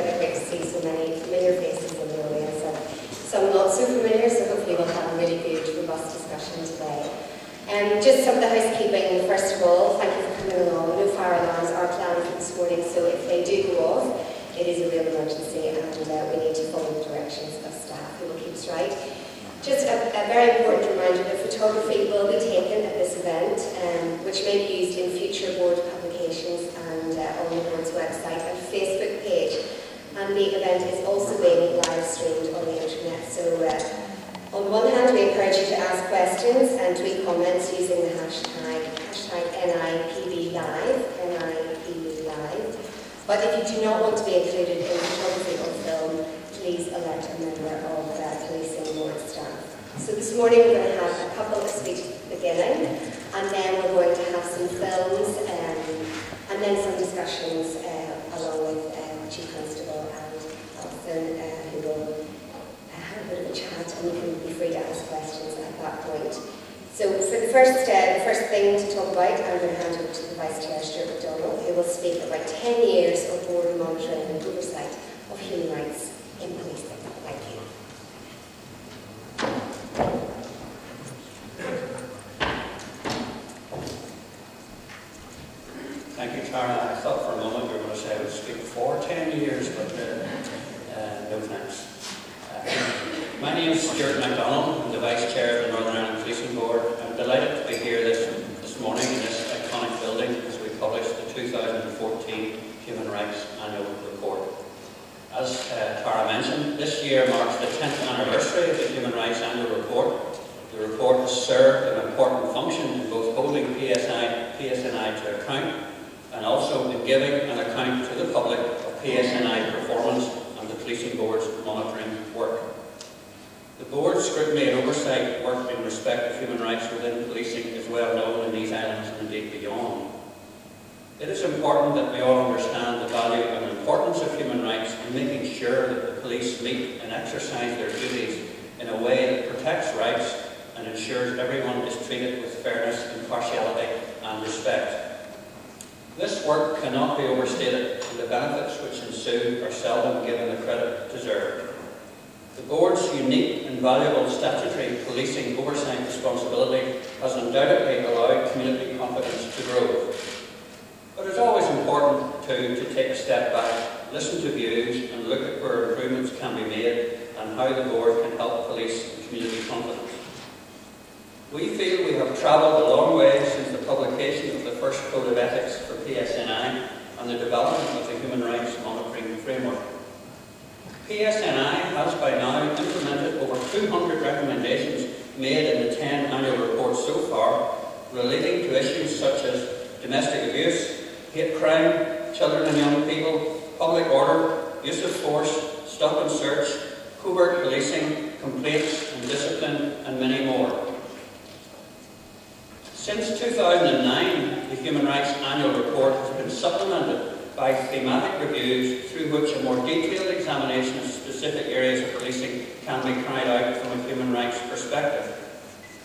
great to see so many familiar faces in the audience and some not so familiar, so hopefully we'll have a really good, robust discussion today. Just some of the housekeeping. First of all, thank you for coming along. No fire alarms are planned for this morning, so if they do go off, it is a real emergency and we need to follow the directions of staff who will keep us right. Just a very important reminder that photography will be taken at this event, which may be used in future board publications and on the board's website and Facebook page. And the event is also being live streamed on the internet. So on the one hand, we encourage you to ask questions and tweet comments using the hashtag NIPBLive, NIPBLive. But if you do not want to be included in photography or film, please elect a member of the policing board staff. So this morning we're going to have a couple of speeches at the beginning, and then we're going to have some films, and then some discussions along with Chief Constable and Alison, who will have a bit of a chat, and you can be free to ask questions at that point. So for the first thing to talk about, I'm going to hand over to the Vice Chair, Stuart McDonald, who will speak about 10 years of board monitoring and oversight of human rights in policing. Thank you. Thank you, Tara. I thought for a moment you were going to say I would speak for 10 years, but no thanks. My name is Stuart McDonald. I'm the Vice Chair of the Northern Ireland Policing Board. I'm delighted to be here this morning in this iconic building as we publish the 2014 Human Rights Annual Report. As Tara mentioned, this year marks the 10th anniversary of the Human Rights Annual Report. The report has served an important function in both holding PSNI to account and also in giving an account to the public of PSNI performance and the Policing Board's monitoring work. The Board's scrutiny and oversight work in respect of human rights within policing is well known in these islands and indeed beyond. It is important that we all understand the value and importance of human rights in making sure that the police meet and exercise their duties in a way that protects rights and ensures everyone is treated with fairness, impartiality and respect. This work cannot be overstated, and the benefits which ensue are seldom given the credit deserved. The Board's unique and valuable statutory policing oversight responsibility has undoubtedly allowed community confidence to grow. But it's always important to take a step back, listen to views and look at where improvements can be made and how the Board can help police and community confidence. We feel we have travelled a long way since the publication of the first Code of Ethics for PSNI and the development of the Human Rights Monitoring Framework. PSNI has by now implemented over 200 recommendations made in the 10 annual reports so far, relating to issues such as domestic abuse, hate crime, children and young people, public order, use of force, stop and search, covert policing, complaints and discipline, and many more. Since 2009, the Human Rights Annual Report has been supplemented by thematic reviews through which a more detailed examination of specific areas of policing can be carried out from a human rights perspective.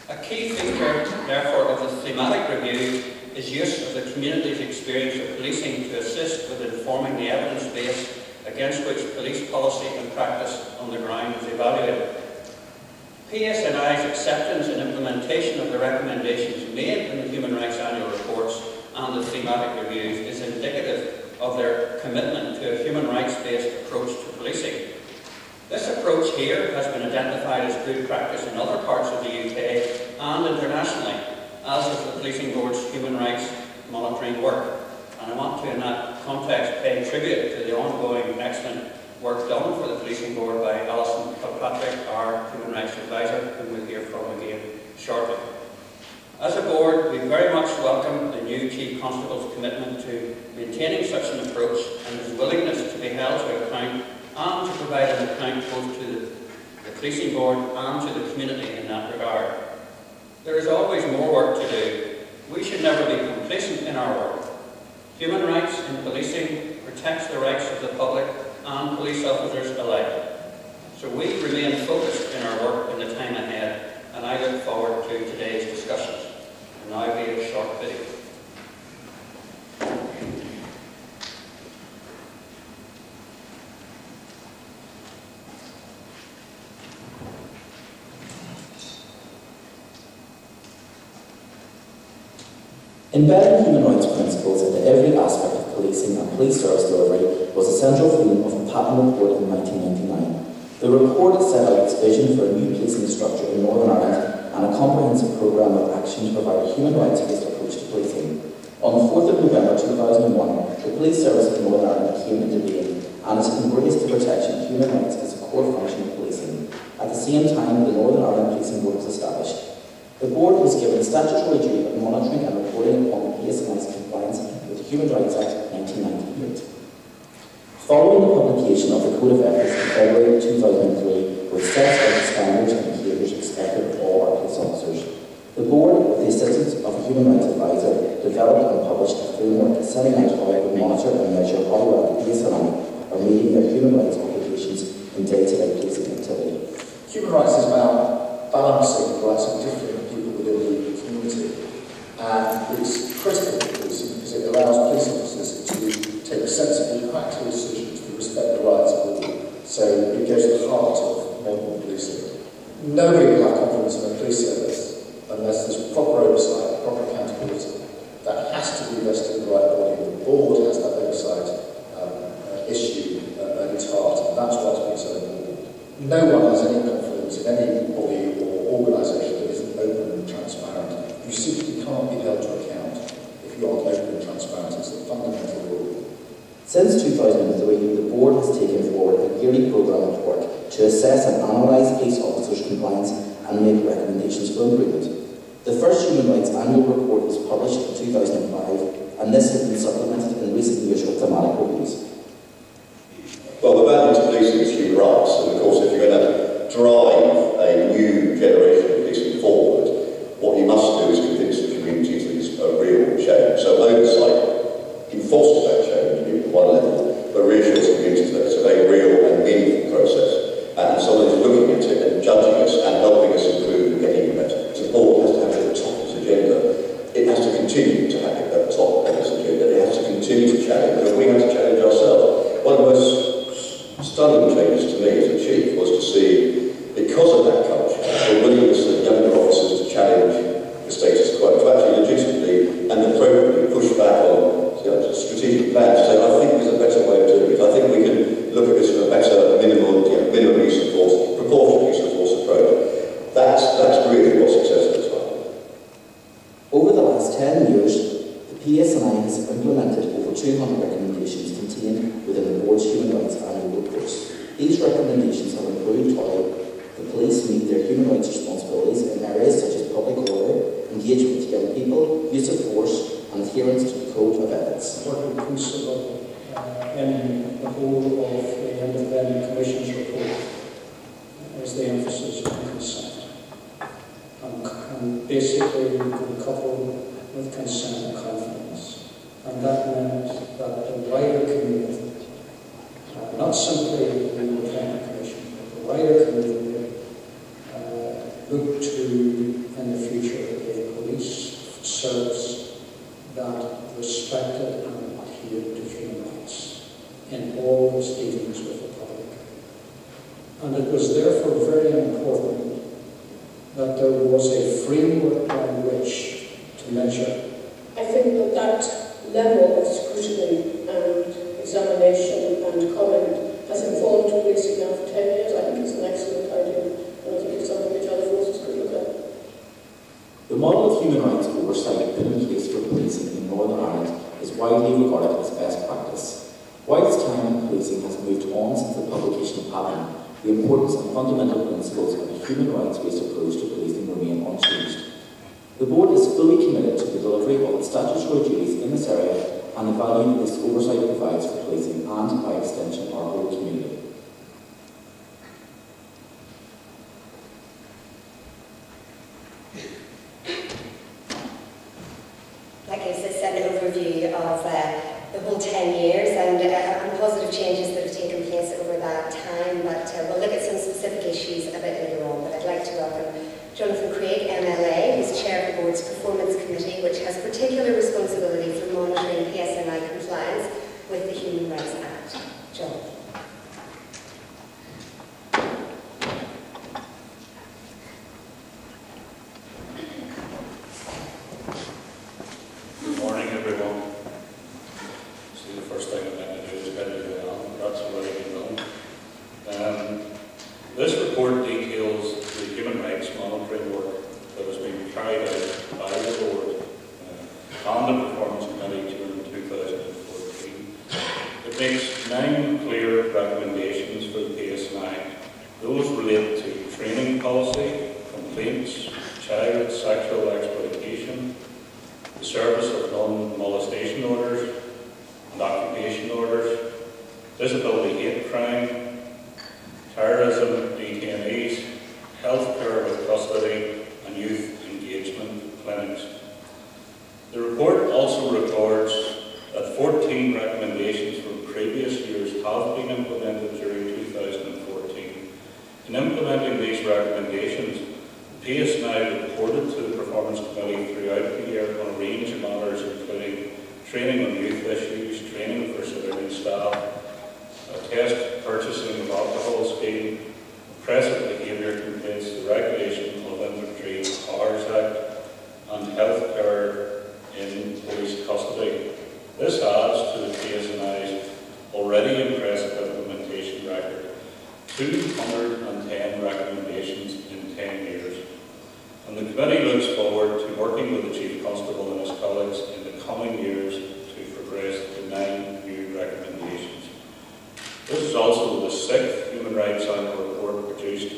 A key feature, therefore, of the thematic review is use of the community's experience of policing to assist with informing the evidence base against which police policy and practice on the ground is evaluated. PSNI's acceptance and implementation of the recommendations made in the Human Rights Annual Reports and the thematic reviews is indicative of their commitment to a human rights-based approach to policing. This approach here has been identified as good practice in other parts of the UK and internationally, as is the Policing Board's human rights monitoring work. And I want to, in that context, pay tribute to the ongoing excellent work done for the Policing Board by Alison Kilpatrick, our Human Rights Advisor, whom we'll hear from again shortly. As a board, we very much welcome the new Chief Constable's commitment to maintaining such an approach and his willingness to be held to account and to provide an account both to the Policing Board and to the community in that regard. There is always more work to do. We should never be complacent in our work. Human rights in policing protects the rights of the public and police officers alike. So we remain focused in our work in the time ahead, and I look forward to today's discussions. And now be a short video. Embedding human rights principles into every aspect of policing and police service delivery was a central theme of the Patten Report in 1999. The report set out its vision for a new policing structure in Northern Ireland and a comprehensive programme of action to provide a human rights-based approach to policing. On the 4th of November 2001, the police service in Northern Ireland came into being and has embraced the protection of human rights as a core function of policing. At the same time, the Northern Ireland Policing Board was established. The board was given the statutory duty of monitoring and reporting upon the PSNI's compliance with the Human Rights Act 1998. Following the publication of the Code of Ethics in February 2003, which sets out the standards and behaviours expected of all our police officers, the board, with the assistance of a human rights advisor, developed and published a framework setting out how it would monitor and measure how well the PSNI are meeting their human rights obligations in day-to-day policing activity. Human rights is about balancing the rights of different people within the community, and it's critical for policing because it allows police officers to take sensible, practical decisions to respect the rights of all. So it goes to the heart of modern policing. Nobody will have confidence in a police service unless there's proper oversight, proper accountability. That has to be vested in the right body. The board has that oversight issue at its heart, and that's why it's been so important. No one has any confidence in any body or organisation that isn't open and transparent. You simply can't be held to account if you aren't open and transparent. It's a fundamental rule. Since 2003, the board has taken forward a yearly programme of work to assess and analyse police officers' compliance and make recommendations for improvement. The first Human Rights Annual Report was published in 2005, and this has been supplemented in recent years with thematic reviews. Well, the value to policing is human rights, and of course if you're going to drive a new generation of policing forward, what you must do is convince the community that there's a real change. So oversight enforces that change at one level, but reassures communities that it's a very real and meaningful process, and someone is looking at it and judging us and helping us improve and getting better. The board has to have it at the top of its agenda. It has to continue to have it at the top of its agenda. It has to continue to challenge, and we have to challenge ourselves. One of the most stunning changes to me as a chief was to see, because of that culture, the willingness of younger officers to challenge the status quo, to actually legitimately and appropriately push back on strategic plans. So I think there's a better way of doing it. I think we can look at this from a better minimum use of force, proportionate use of force approach. That's really what success looks like. Over the last 10 years, the PSNI has implemented over 200 recommendations contained within the board's Human Rights Annual Reports. These recommendations have improved how the police meet their human rights responsibilities in areas such as public order, engagement with young people, use of force, and adherence to the Code of Ethics. Working principle in the whole of the Independent Commission's report is the emphasis on consent. And basically we could couple with consent and confidence. And that meant that the wider community, not simply the Independent Commission, but the wider community look to, in the future, a police service that respected and adhered to human rights in all its dealings with the public. And it was therefore very important that there was a framework by which to measure. I think that level of scrutiny and examination and comment has informed policing now for 10 years. I think it's an excellent idea, and I think it's something which other forces could look at. The model of human rights oversight put in place for policing in Northern Ireland is widely regarded as best practice. Whilst time in policing has moved on since the publication of Patten, the importance and fundamental principles of a human rights-based approach to policing remain unchanged. The board is fully committed to the delivery of its statutory duties in this area and the value this oversight provides for policing and, by extension, our whole community. That gives us an overview of the whole 10 years and positive changes that have taken place over that time, but we'll look at some specific issues a bit later on. But I'd like to welcome Jonathan Craig, MLA, who's chair of the board's Performance Committee, which has particular responsibility for monitoring PSNI compliance with the Human Rights Act. John. This report details the human rights monitoring work that has been carried out by the board and the Performance Committee during 2014. It makes 9 clear recommendations for the PSNI. Those relate to training policy, complaints, child sexual exploitation, the service of non-molestation orders and occupation orders, disability hate crime, terrorism, detainees, healthcare with custody, and youth engagement clinics. The report also records that 14 recommendations from previous years have been implemented during 2014. In implementing these recommendations, the PSNI reported to the Performance Committee throughout the year on a range of matters, including training on youth issues, training for civilian staff, a test purchasing of alcohol scheme, oppressive behaviour complaints, the regulation of Inventory Powers Act, and healthcare in police custody. This adds to the PSNI's already impressive implementation record, 210 recommendations in 10 years. And the committee looks forward to working with the Chief Constable and his colleagues in the coming years to progress the 9 new recommendations. This is also the 6th Human Rights Annual Report produced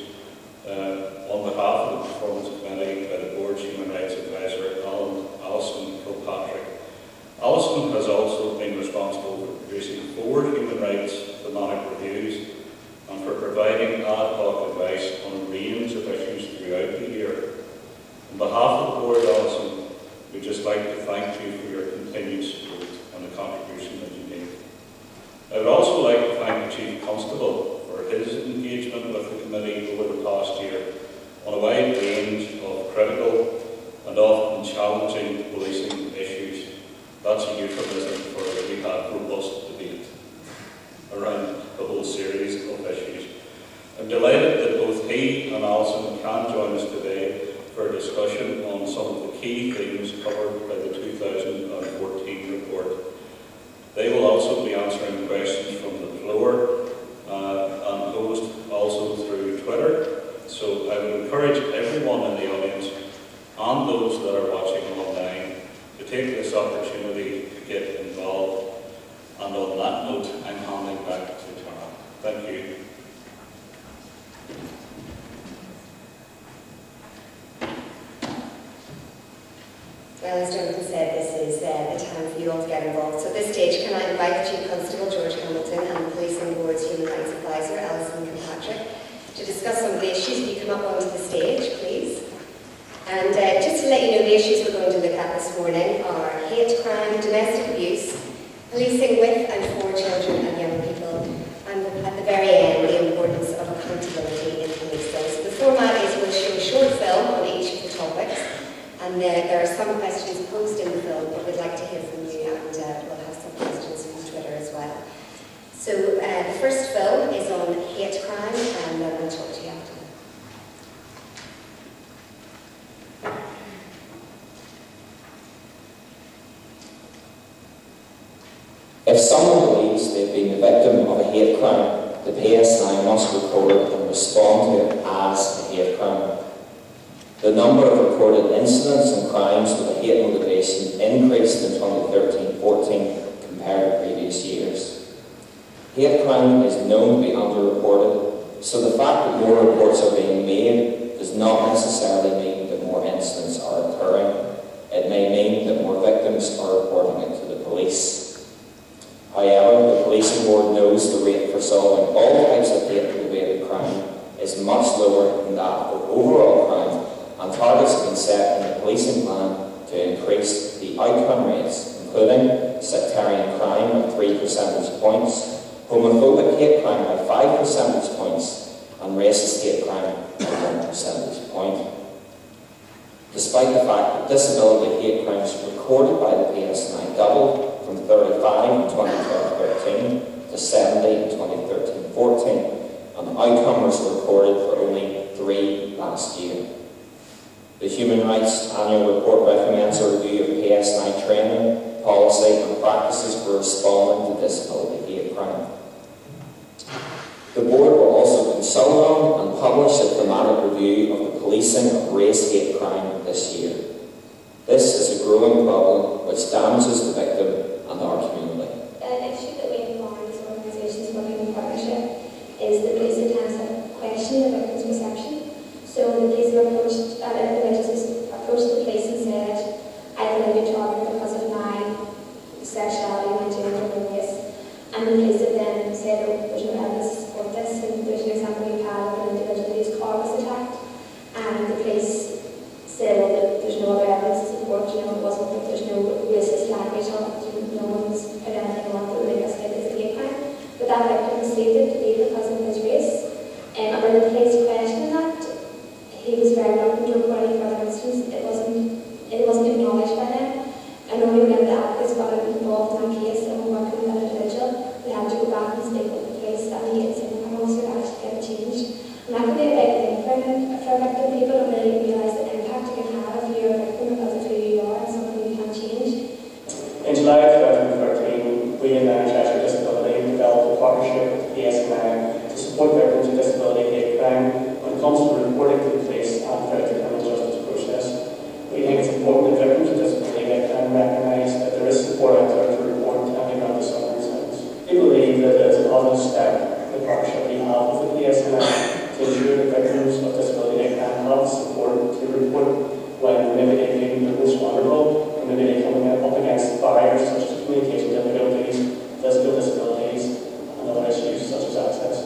on behalf of the Performance Committee by the Board's Human Rights Advisor, Alison Kilpatrick. Alison has also been responsible for producing 4 human rights thematic reviews and for providing ad hoc advice on a range of issues throughout the year. On behalf of the Board, Alison, we'd just like to thank you for your continued support and the contribution that you make. I would also like to thank the Chief Constable for his engagement with the committee over the past year on a wide range of critical and often challenging policing issues. That's a euphemism for we had robust debate around the whole series of issues. I'm delighted that both he and Alison can join us today for a discussion on some of the key themes covered by the 2014 report. They will also be answering questions from the floor and posed also through Twitter. So I would encourage everyone in the audience and those that are watching online to take this opportunity to get involved. And on that note, I'm handing back to Tara. Thank you. Well, as Jonathan said, this is the time for you all to get involved. So at this stage, can I invite the Chief Constable, George Hamilton, and the Policing Board's Human Rights Advisor, Alison Kilpatrick, to discuss some of the issues. If you come up onto the stage, please. And just to let you know, the issues we're going to look at this morning are hate crime, domestic abuse, policing with and for children and young people, and at the very end, the importance of accountability in policing. So the format is we'll show a short film on each of the topics, and there are some questions posed in the film, but we'd like to hear from you, and we'll have some questions from Twitter as well. So the first film is on hate crime, and then I'll talk to you after. If someone believes they've been the victim of a hate crime, the PSNI must record it and respond to it as a hate crime. The number of reported incidents and crimes with a hate motivation increased in 2013-14 compared to previous years. Hate crime is known to be underreported, so the fact that more reports are being made does not necessarily mean that more incidents are occurring. It may mean that more victims are reporting it to the police. However, the Policing Board knows the rate for solving all types of hate-motivated crime is much lower than that of overall crime, and targets have been set in the policing plan to increase the outcome rates, including sectarian crime at 3 percentage points, homophobic hate crime by 5 percentage points, and racist hate crime by 1 percentage point. Despite the fact that disability hate crimes recorded by the PSNI doubled from 35 in 2012-13 to 70 in 2013-14, and outcomes were recorded for only 3 last year. The Human Rights Annual Report recommends a review of PSNI training, policy and practices for responding to disability hate crime. The Board will also consult on and review of the policing of race hate crime this year. This is a growing problem which damages the victim and our community. An issue that we have found as organisations working in partnership is that police at times have questioned the victim's perception. So the police have approached, individuals approached the police and said, I believe you're targeted because of my sexuality, my gender, my race. And the police have then said, oh, there's no evidence to support this. And there's an example we've had of an individual whose car was attacked. And the police said, well, that there's no other evidence to support, it wasn't that there's no racist language on it, no one's put anything on that would make us think it's a hate crime. But that victim was stated to be because of his race. And when the police questioned that, he was very reluctant to report any further instance. It wasn't acknowledged by them. I know when the advocates got involved in that case and were working with that individual, they had to go back and speak with the police that he had seen an officer to actually get it changed. And that could be a big thing for victim people to really realise the impact you can have if you're a victim because of who you are and something you can't change. In July of 2013, we in Manchester Disability developed a partnership with the PSNI to support victims of disability hate crime when it comes to reporting to the police and throughout the criminal justice process. We think it's important that victims of disability hate crime recognise that there is support out there to report any ground circumstances. We believe that it's a positive step in the partnership we have with the PSNI to ensure that victims of disability hate crime have support to report when maybe they feel the most vulnerable, or maybe they're coming up against barriers such as communication difficulties, physical disabilities, and other issues such as access.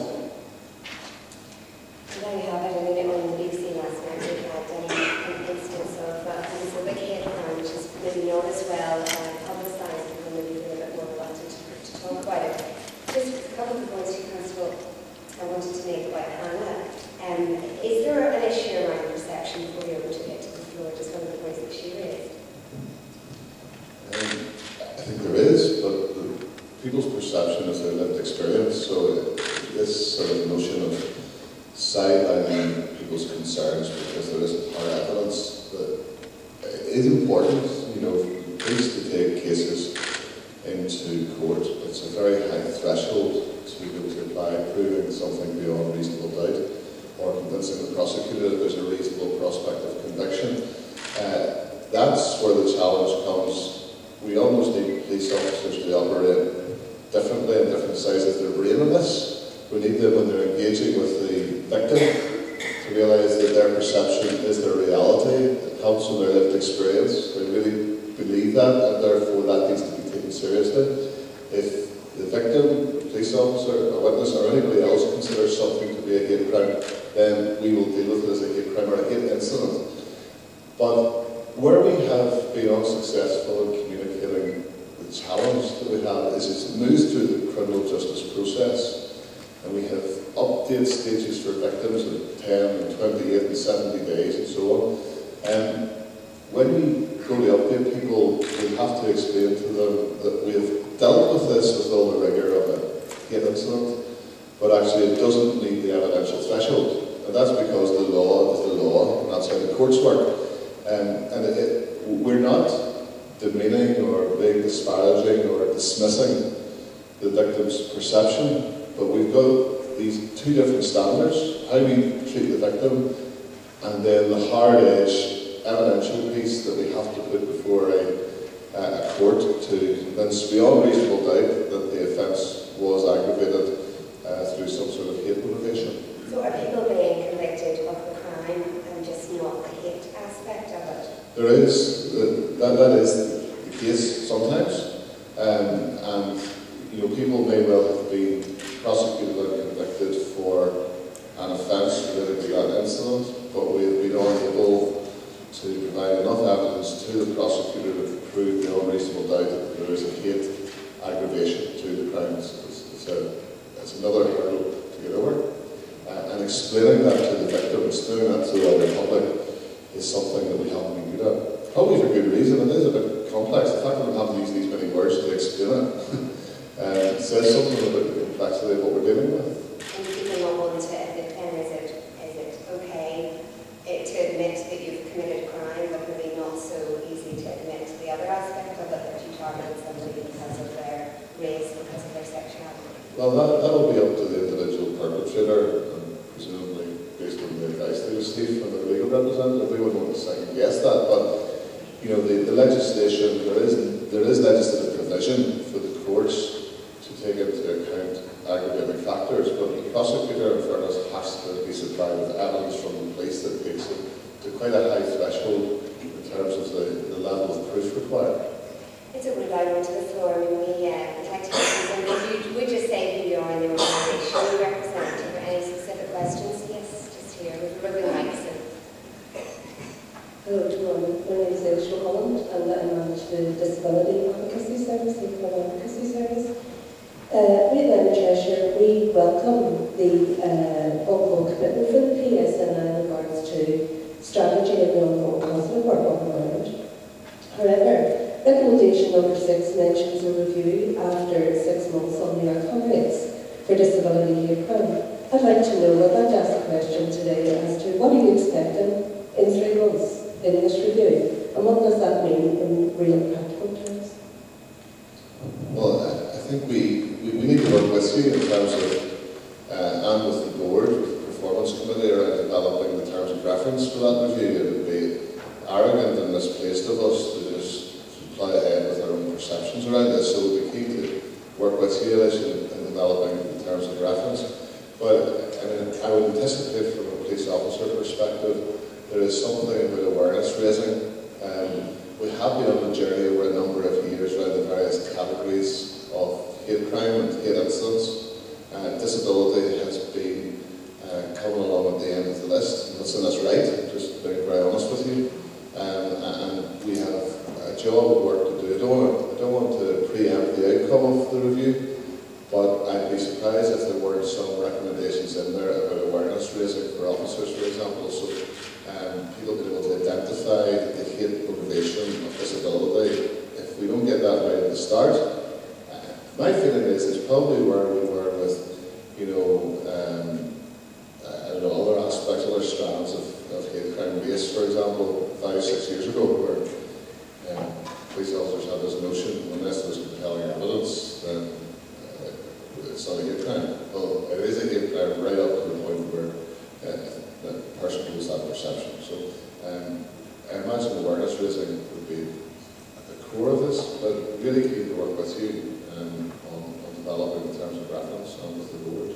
There you have it. I mean, on the BBC last night we had an instance of homophobic hate crime, which is maybe known as well, publicised, and maybe a bit more reluctant to talk about it. Just a couple of points, Constable, I wanted to make about Hannah. Is there an issue around perception before you're able to get to the floor, just one of the points that she raised? I think there is, but people's perception is their lived experience, so this sort of notion of sidelining people's concerns because there isn't hard evidence that is important. Police to take cases into court. It's a very high threshold to be able to apply, proving something beyond reasonable doubt, or convincing the prosecutor that there's a reasonable prospect of conviction. That's where the challenge comes. We almost need police officers to operate differently in different sizes. They're brave in this. We need them when they're engaging with the victim to realise that their perception is their reality. It comes from their lived experience. They really believe that, and therefore that needs to be taken seriously. If the victim, police officer, a witness, or anybody else considers something to be a hate crime, then we will deal with it as a hate crime or a hate incident. But where we have been unsuccessful in communicating the challenge that we have is it moves through the criminal justice process, and we have update stages for victims of 10 and 28 and 70 days and so on. And when we go to update people, we have to explain to them that we have dealt with this with all the rigour of a hate incident, but actually it doesn't meet the evidential threshold. And that's because the law is the law, and that's how the courts work. We're not demeaning or being disparaging or dismissing the victim's perception, but we've got these two different standards: how we treat the victim, and then the hard-edge evidential piece that we have to put before a court to convince beyond reasonable doubt that the offence was aggravated through some sort of hate motivation. So are people being convicted of the crime and just not the hate aspect of it? There is, that is the case sometimes, and people may well have been prosecuted and convicted for an offence related to that incident, but we have been unable to provide enough evidence to the prosecutor to prove beyond reasonable doubt that there is a hate aggravation to the crimes. It's another hurdle to get over. And explaining that to the victim, explaining that to the wider public, is something that we haven't been good at. Probably for good reason. It is a bit complex. The fact that we haven't used these many words to explain it says something about the complexity of what we're dealing with. And do people not want to admit then, is it okay to admit that you've committed a crime, but maybe not so easy to admit the other aspect of it, that you targeted somebody because of their race, because of their sexuality? Well, that'll be up to the individual perpetrator, and presumably based on the advice they received from their legal representative. We wouldn't want to second guess that, but you know, the legislation, there is legislative provision for the courts to take into account aggravating factors, but the prosecutor, in fairness, has to be supplied with evidence from the police that takes it to quite a high threshold in terms of the level of proof required. It's a really loud one to the floor. I mean, we protect cases, and if you would just say who you are in the organisation you represent, or any specific questions, yes, just here, with the roving mics. Hello, good morning. My name is Ailsa Holland, and I manage the Disability Advocacy Service, the Equal Advocacy Service. We at the Treasurer, we welcome the ongoing commitment from the PSNI in regards to strategy and the ongoing positive work on Ireland. However, recommendation number 6 mentions a review after 6 months on the outcome rates for disability hate crime. I'd like to know, I'd like to ask a question today as to what are you expecting in 3 months in this review, and what does that mean in real practical terms? Well, I think we need to work with you in terms of, and with the board, with the performance committee, around developing the terms of reference for that review. It would be arrogant and misplaced of us to just fly ahead with our own perceptions around this, so we'll be keen to work with you in developing the terms of reference. But I mean, I would anticipate from a police officer perspective, there is something about awareness raising. We have been on a journey over a number of years around the various categories of hate crime and hate incidents. Disability has been coming along at the end of the list. I'm not saying that's right, just being very honest with you. And we have a job of work to do. I don't want to preempt the outcome of the review, but I'd be surprised if there weren't some recommendations in there about awareness raising for officers, for example. So people being able to identify the hate motivation of disability. If we don't get that right at the start, my feeling is it's probably where we were with, you know, I don't know, other aspects, other strands of hate crime race, for example, 5 or 6 years ago, where police officers had this notion, unless there was compelling evidence, then it's not a hate crime. Well, it is a hate crime right up to the point where the person has that perception. So I imagine awareness raising would be at the core of this, but really keen to work with you on developing the terms of reference and with the board.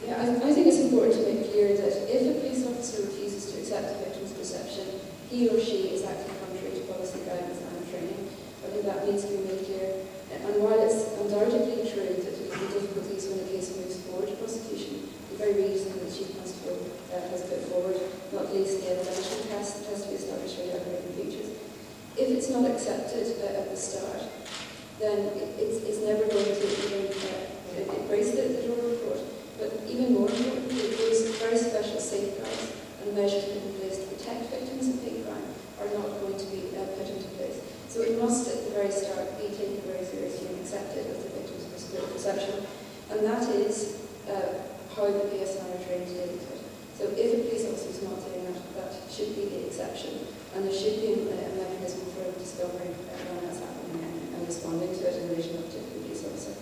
Yeah, I think it's important to make clear that if a police officer refuses to accept the victim's perception, he or she is acting contrary to policy guidance and training. I think that needs to be made clear. And while it's undoubtedly true that there can be difficulties when a case moves forward to prosecution, the very reason that the Chief Constable has put forward, not least the evidential test that has to be established for the aggravating features, if it's not accepted at the start, then it's never going to even embrace the Dover report. But even more importantly, those very special safeguards and measures put in place to protect victims of hate crime are not going to be put into place. So it must, at the very start, be taken very seriously and accepted as the victim's perception. And that is how the PSNI are trained to deal with it. So if a police officer is not doing that, that should be the exception. And there should be a mechanism for discovering when that's happening and responding to it in relation to the police officer.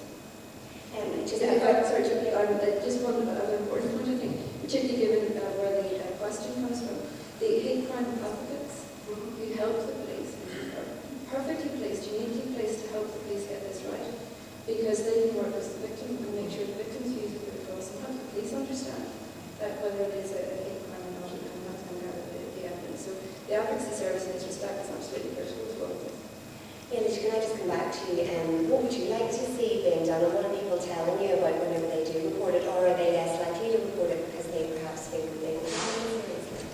Just one other important point, I think, particularly given where the question comes from. The hate crime advocates who help the police are perfectly placed, uniquely placed to help the police get this right, because they can work as the victim and make sure the victim's views are put across and help the police understand whether it is a hate crime or not and how to gather the evidence. So the advocacy service in this respect is absolutely critical to all of this. Yeah, Liz, can I just come back to you? What would you like to see being done, and what are people telling you about whenever they do report it, or are they less likely to report it because they perhaps think that they will have it?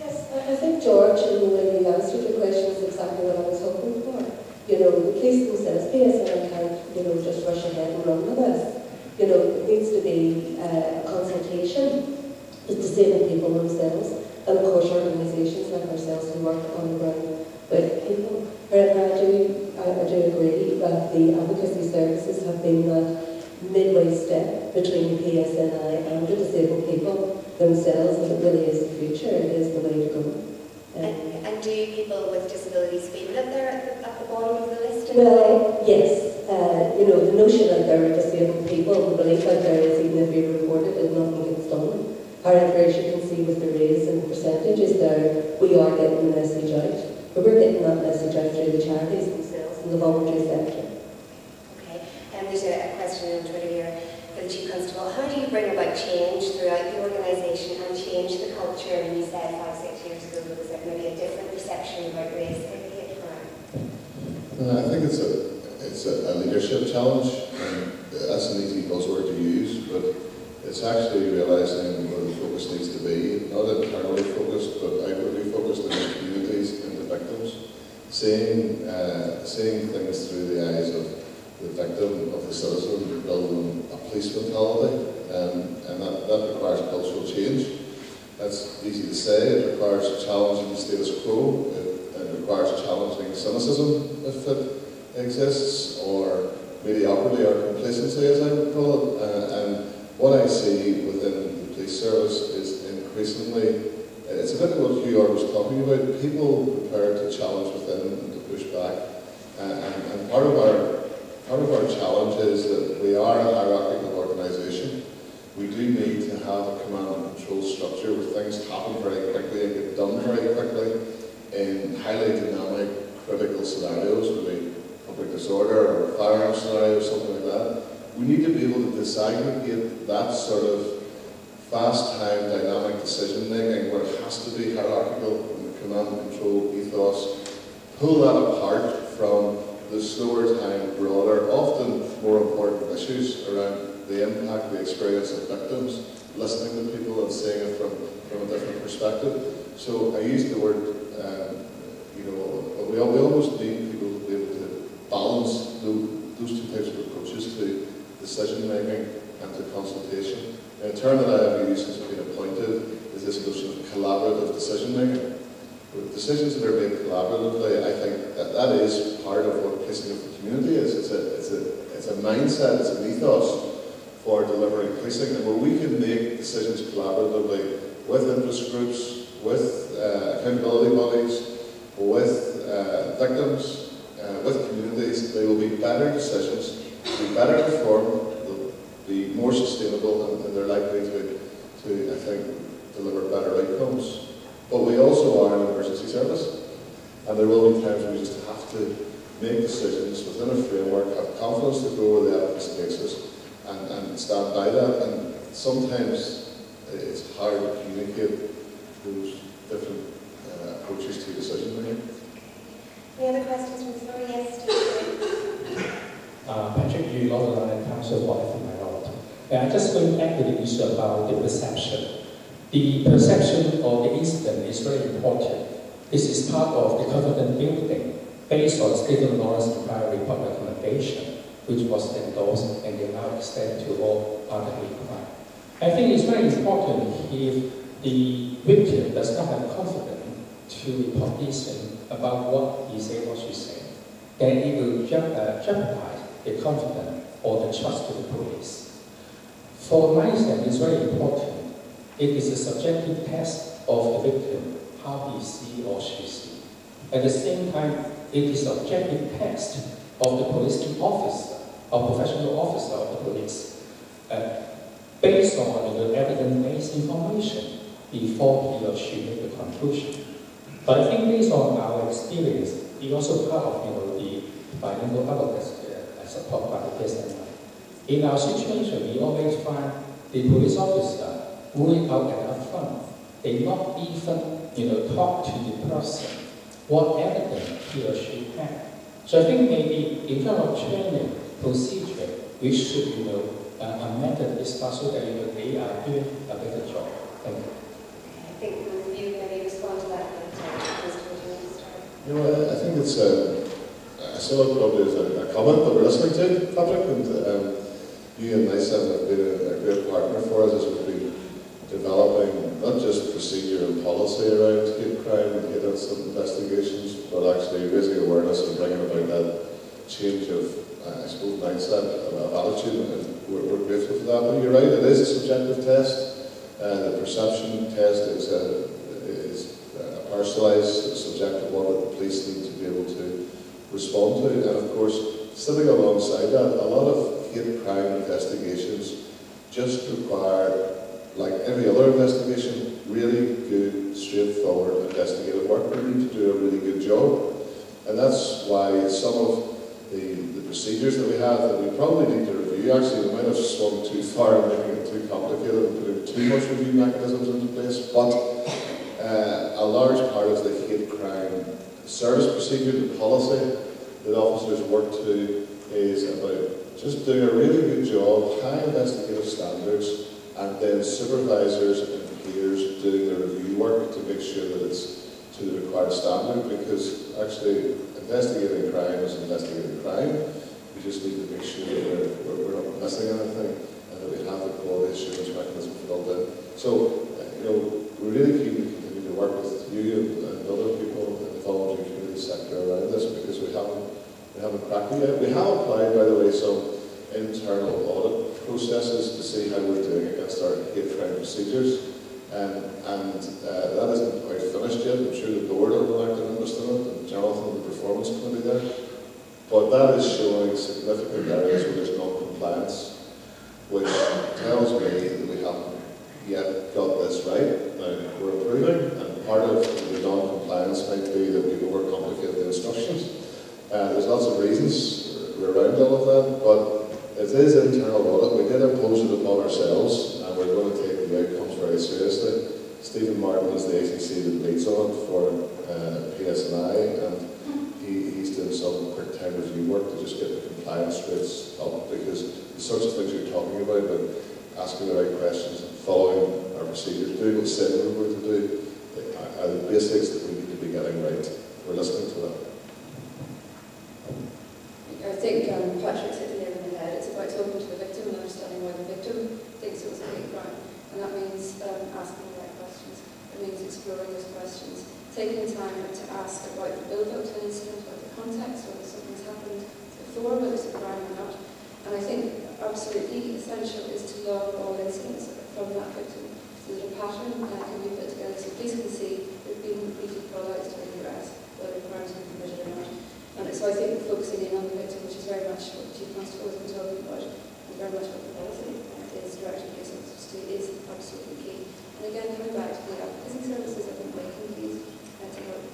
Yes, I think George, in the way you answered your question, is exactly what I was hoping for. You know, the police themselves, PSNI can't, you know, just rush ahead and run with this. You know, it needs to be a consultation with disabled people themselves, and of course organisations like ourselves who work on the ground with people. However, I do agree that the advocacy services have been that midway step between PSNI and the disabled people themselves, and it really is the future, it is the way to go. And do people with disabilities feel that they're at the bottom of the list? Well, yes. you know, the notion out there of disabled people, the belief out there is even if we report it, that nothing gets done. However, as you can see with the raise in percentages there, we are getting the message out. But we're getting that message out through the charities themselves and the voluntary sector. Okay, and there's a question on Twitter here for the Chief Constable. How do you bring about change throughout the organisation and change the culture? And you said 5-6 years ago there was maybe a different perception about race and hate crime. I think it's a leadership challenge, and that's an easy buzzword to use, but it's actually realising where the focus needs to be, not internally focused, but outwardly focused in the communities and the victims, seeing things through the eyes of the victim, of the citizen, building a police mentality, and that requires cultural change. That's easy to say. It requires challenging the status quo. It requires challenging cynicism, if it exists, or mediocrity or complacency, as I would call it. And what I see within the police service is increasingly, it's a bit what Hugh was talking about, people prepared to challenge within and to push back. And part of our challenge is that we are a hierarchical organisation. We do need to have a command and control structure where things happen very quickly and get done very quickly in highly dynamic, critical scenarios, maybe public disorder or firearm scenario or something like that. We need to be able to disaggregate that sort of fast-time, dynamic decision-making where it has to be hierarchical in the command and control ethos, pull that apart from the slower time, broader, often more important issues around the impact, the experience of victims, listening to people and seeing it from a different perspective. So I use the word, we almost need people to be able to balance those two types of approaches to decision-making and to consultation. And a term that I have used since I've been appointed is this notion of collaborative decision-making. With decisions that are made collaboratively, I think that is part of what policing of the community is. It's a mindset, it's an ethos for delivering policing, and where we can make decisions collaboratively with interest groups, with accountability bodies, with victims, with communities, they will be better decisions, be better informed, they'll be more sustainable, and they're likely to, I think, deliver better outcomes. But we also are an emergency service, and there will be times when we just have to make decisions within a framework, have confidence to go where the evidence takes us, and stand by that. And sometimes it's hard to communicate those different approaches to decision making. Any other questions from the floor? Yes, Patrick Yu, Northern Ireland Council for Ethnic Minority. I just going back to the issue about the perception. The perception of the incident is very important. This is part of the confidence building based on Stephen Lawrence Inquiry Report recommendation, which was endorsed and they now extend to all other hate crime. I think it's very important if the victim does not have confidence to report this about what he said, what she said, then it will jeopardize the confidence or the trust to the police. For myself, it's very important. It is a subjective test of the victim, how he sees or she sees. At the same time, it is an objective test of the police officer or professional officer of the police based on the evidence-based information before he or she make the conclusion. But I think based on our experience, it's also part of the bilingual governance support by the PSNI. In our situation, we always find the police officer ruling out and upfront. They not even talk to the person what evidence he or she had. So I think maybe in terms of training procedure, we should amend this part so that they are doing a better job. Thank you. I think you maybe respond to that. I think it's I saw it probably as a comment that we're listening to, Patrick, and you and myself have been a great partner for us as we've been developing not just procedure and policy around hate crime and hate incident investigations, but actually raising awareness and bringing about that change of, I suppose, mindset, of attitude, and we're grateful for that. But you're right, it is a subjective test. The perception test is a parcellised, subjective one that the police need to be able to respond to. And of course, sitting alongside that, a lot of hate crime investigations just require, like every other investigation, really good, straightforward investigative work. We need to do a really good job. And that's why some of the procedures that we have that we probably need to review, actually we might have swung too far and making it too complicated and putting too much review mechanisms into place, but a large part of the hate crime service procedure, the policy that officers work to, is about just doing a really good job, high investigative standards, and then supervisors and peers doing the review work to make sure that it's to the required standard, because actually investigating crime is investigating crime. We just need to make sure that we're not missing anything and that we have the quality assurance mechanism built in. So, we're really keen to continue to work with you and other people in the voluntary community sector around this, because we haven't cracked it yet. We have applied, by the way, some internal audit processes to see how we're doing against our hate crime procedures. And that isn't quite finished yet. I'm sure the board have an active interest in it, and Jonathan, the performance committee there. But that is showing significant areas where there's non-compliance, which tells me that we haven't yet got this right. Now, we're improving, and part of the non-compliance might be that we've overcomplicated the instructions. There's lots of reasons around all of that, but it is internal audit. We did impose it upon ourselves, and we're going to take the outcomes very seriously. Stephen Martin is the ACC that leads on it for PSNI, and he's doing some quick time review work to just get the compliance rates up, because the sorts of things you're talking about asking the right questions and following our procedures, doing what we said we were going to do, are the basics that we need to be getting right. We're listening to that. I think Patrick's hit the nail on the head. It's about talking to the victim and understanding why the victim thinks it was a hate crime. And that means asking the right questions. It means exploring those questions. Taking time to ask about the build-up to an incident, about the context, whether something's happened before, whether it's a crime or not. And I think absolutely essential is to log all incidents from that victim, so that a pattern can be put together, so police can see there have been repeated call-outs to any arrest, whether crimes have been committed or not. And so I think focusing in on the victim, which is very much what the Chief Constable has been talking about, and very much what the policy is directing police officers to, is absolutely key. And again, coming back to the advocacy services, I think they can use to help.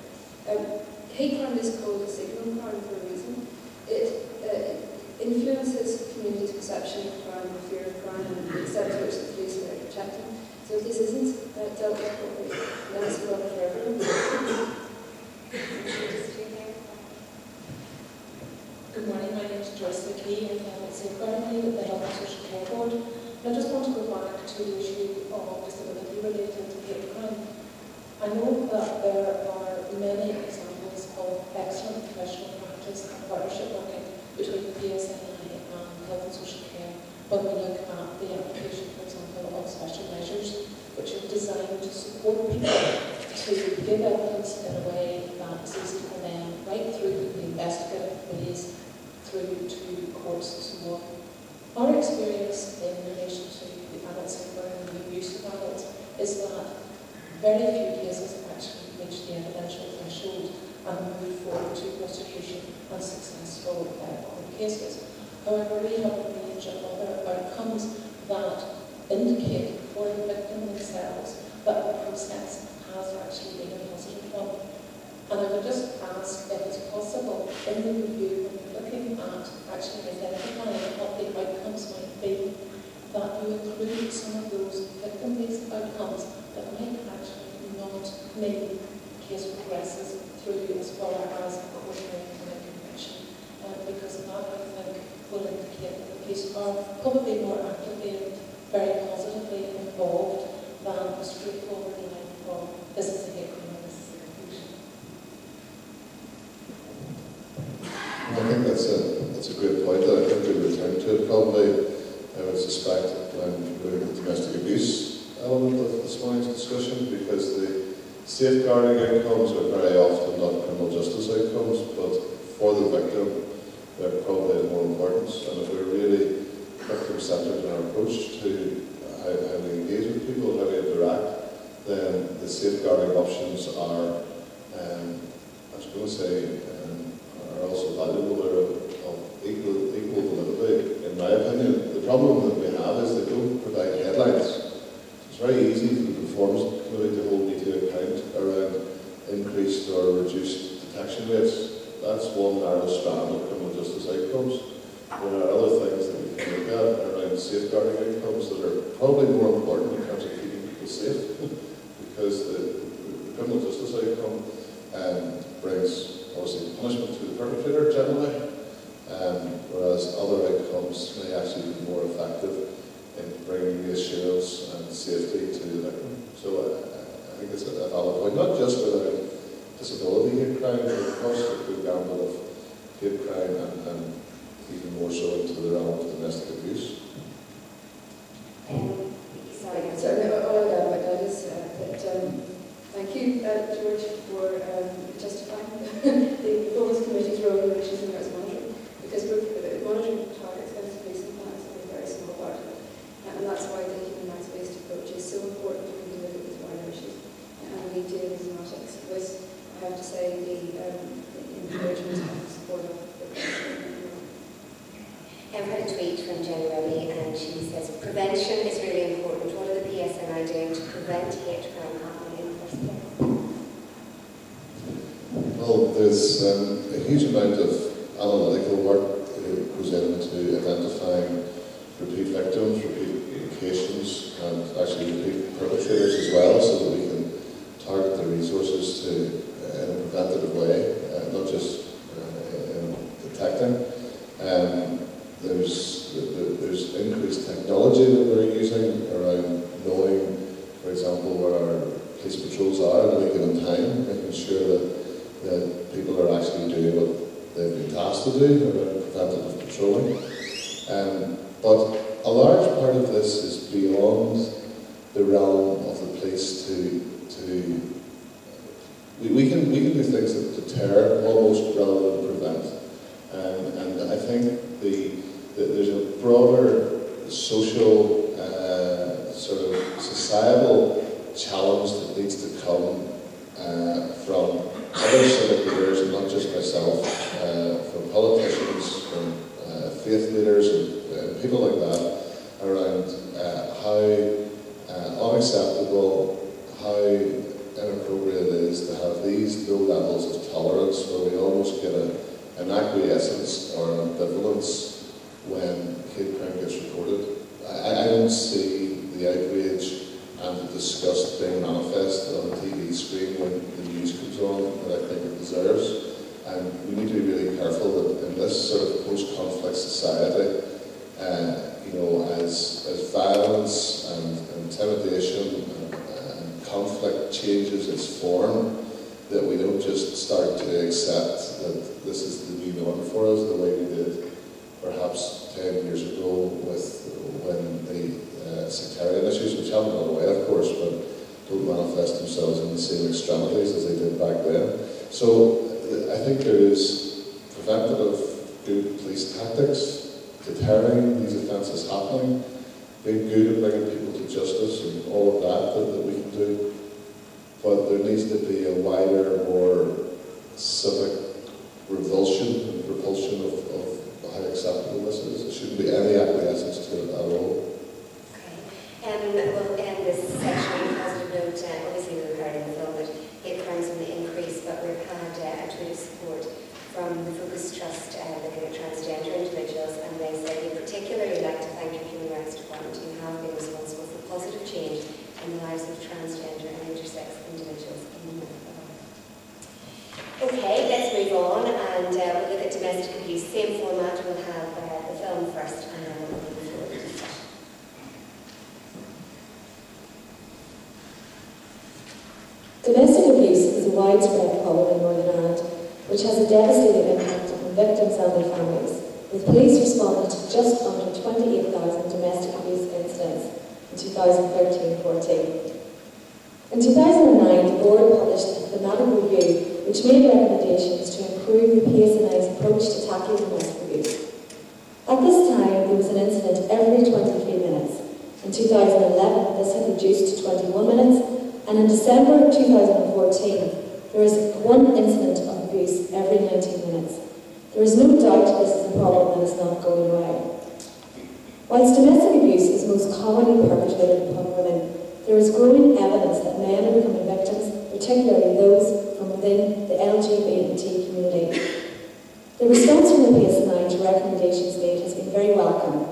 Hate crime is called a signal crime for a reason. It influences communities' perception of crime, the fear of crime, and the extent to which the police are protecting. So if this isn't dealt with properly, then it's a problem for everyone. Good morning, my name is Joyce McKee. I'm from Safeguarding with the Health and Social Care Board. And I just want to go back to the issue of disability related to hate crime. I know that there are many examples of excellent professional practice and partnership working between PSNI and Health and Social Care when we look at the application, for example, of special measures which are designed to support people to give evidence in a way that is easy for them, right through the investigative phase, through to courts and so on. Our experience in relation to the adult safeguarding and the abuse of adults is that very few cases have actually reached the evidential threshold and moved forward to prosecution and successful court cases. However, we have a range of other outcomes that indicate for the victim themselves that the process has actually been a positive one. And I would just ask if it's possible in the review, when you're looking at actually identifying what the outcomes might be, that you include some of those victim-based outcomes that might actually not make the case progresses through as far as a court hearing and a conviction. Because that, I think, will indicate that the police are probably more actively and very positively involved than a straightforward line from this is a hate crime. I think that's a great point. I think we return to it probably. I would suspect when we're looking at the domestic abuse element of this morning's discussion, because the safeguarding outcomes are very often not criminal justice outcomes, but for the victim, they're probably of more importance. And if we're really victim-centred in our approach to how we engage with people, how we interact, then the safeguarding options are, I was going to say, are also valuable. They're of equal problem that we have is they don't provide headlines. It's very easy for the Performance Committee to hold me to account around increased or reduced detection rates. That's one narrow strand of criminal justice outcomes. There are other things that we can look at around safeguarding outcomes that are probably more important in terms of keeping people safe, because the criminal justice outcome brings obviously punishment to the perpetrator generally, whereas other outcomes may actually be more effective in bringing reassurance and safety to the victim. So I think it's a valid point, not just around disability hate crime, but of course the gamut of hate crime and even more so into the realm of domestic abuse. Sorry, all I got about that is that thank you, George, for justifying the Performance Committee's role in relation to human rights monitoring, because we're monitoring targets against policing plans is a very small part of it, and that's why the human rights-based approach is so important when we look at these wider issues, and we do in thematics, with, I have to say, the encouragement and support of the I've had a tweet from Jenny Remy, and she says, prevention is really important. What are the PSNI doing to prevent hate crime happening in the first place? Well, there's a huge amount of analytical work that goes into identifying repeat victims, repeat occasions, and actually repeat perpetrators as well, so that we can target the resources in a preventative way, not just in detecting. There's increased technology that we're using around knowing, for example, where our police patrols are at any given time, making sure that people are actually doing what they've been tasked to do around preventative patrolling. But a large part of this is beyond the realm of the police we can do things that deter almost rather than prevent. And I think there's a broader social, sort of societal challenge that needs to come from other civic leaders, and not just myself, from politicians, from faith leaders, and people like that, around how unacceptable, how inappropriate it is to have these low levels of tolerance where we almost get an acquiescence or an ambivalence when hate crime gets reported. I don't see the outrage and the disgust being manifest on the TV screen when the news comes on that I think it deserves. And we need to be really careful that in this sort of post-conflict society, as violence and intimidation and conflict changes its form, that we don't just start to accept that this is the new norm for us, the way we did perhaps 10 years ago when the sectarian issues, which haven't gone away of course, but don't manifest themselves in the same extremities as they did back then. So I think there is preventative good police tactics, deterring these offences happening, being good at bringing people to justice and all of that we can do. But there needs to be a wider, more civic revulsion and repulsion of how acceptable this is. There shouldn't be any acquiescence to it at all. Okay. We'll end this section on a positive note. Obviously, we've heard in the film that hate crimes on the increase, but we've had a tweet of support from the Focus Trust looking at transgender individuals, and they say they'd particularly like to thank your Human Rights Department who have been responsible for positive change in the lives of transgender and intersex individuals in the North of Ireland. Okay, let's move on, and we'll look at domestic abuse. Same format, we'll have the film first, and then we'll move forward to discussion. Domestic abuse is a widespread problem in Northern Ireland, which has a devastating impact on victims and their families, with police responding to just under 28,000 domestic abuse incidents in 2013-14. In 2009, the board published a thematic review which made recommendations to improve the PSNI's approach to tackling domestic abuse. At this time, there was an incident every 23 minutes. In 2011, this had reduced to 21 minutes, and in December 2014, there is one incident of abuse every 19 minutes. There is no doubt this is a problem that is not going away. Whilst domestic abuse is most commonly perpetrated upon women, there is growing evidence that men are becoming victims, particularly those from within the LGBT community. The response from the PSNI to recommendations made has been very welcome.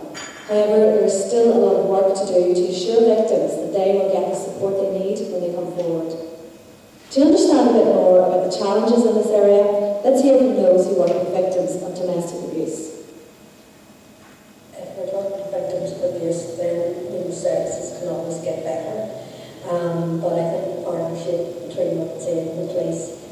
However, there is still a lot of work to do to assure victims that they will get the support they need when they come forward. To understand a bit more about the challenges in this area, let's hear from those who work with victims of domestic abuse. If we're talking about victims of abuse, then services can always get better. But I think the partnership between the police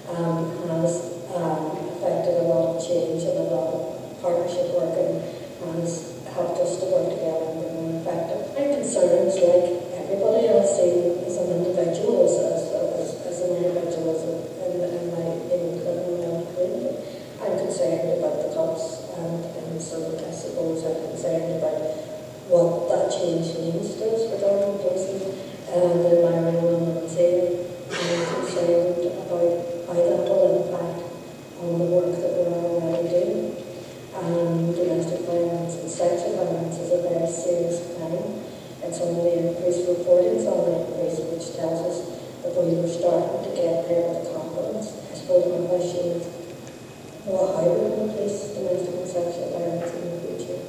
has affected a lot of change and a lot of partnership work and has helped us to work together and be more effective. I'm concerned, like everybody else, as an individual, as an individual, in my community. I'm concerned about the cops, and so I suppose I'm concerned about what that change means to us for Dublin places, and in my role in the sale, I'm concerned about how that will impact on the work that we're already doing. Domestic violence and sexual violence is a very serious crime. It's only increased reporting on the increase, which tells us that we were starting to get there with the confidence. I suppose my question is, well, how will we replace domestic and sexual violence in the future?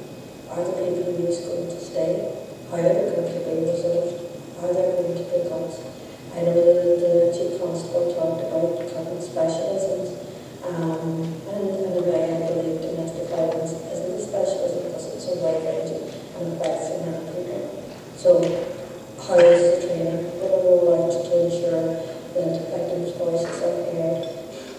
Are the people who is going to stay? How are they going to be resolved? Are there going to be cuts? I know that the Chief Constable talked about cutting specialisms, and in a way I believe domestic violence isn't a specialism because it's so wide-ranging and affects so many people. So how is the training going to roll out to ensure that victims' voices are heard?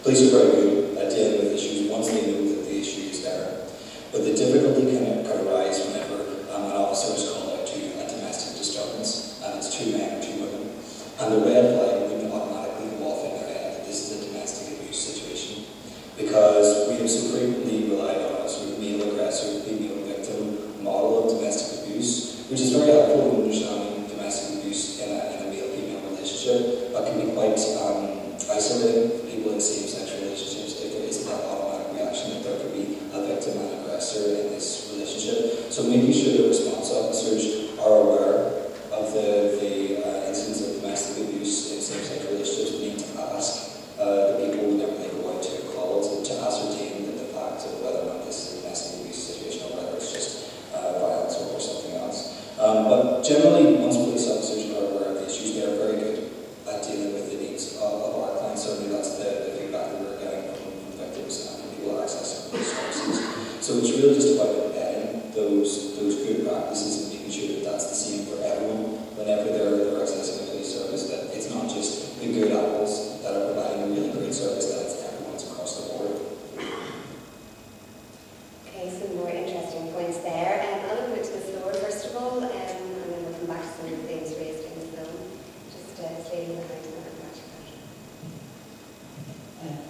Police are very good at dealing with issues once they know that the issue is there. But the difficulty can arise whenever an officer is called out to a domestic disturbance and it's 2 men or 2 women. And the red flag wouldn't automatically go off in their head that this is a domestic abuse situation. Because we have so frequently relied on a sort of male aggressor, female victim model of domestic abuse, which is very helpful in understanding domestic abuse in a male-female relationship, but can be quite isolating for people in same-sex relationships if there isn't that automatic reaction that there could be a victim and aggressor in this relationship. So making sure that response officers are aware of the incidents of domestic abuse in same-sex relationships, need to ask the people whenever they go out to a call to ascertain the fact of whether or not this is a domestic abuse situation or whether it's just violence or something else. But generally, once police officers are aware of the issues, they are very good at dealing with the needs of our clients. Certainly that's the feedback that we're getting from victims and people accessing police services. So it's really just about embedding those good practices and making sure that that's the same for everyone whenever they're accessing a police service, that it's not just the good apples that are providing a really great service, that it's everyone's across the board. Okay, some more interesting points there. I'll open it to the floor first of all, and then we'll come back to some of the things raised in the film. Just staying behind the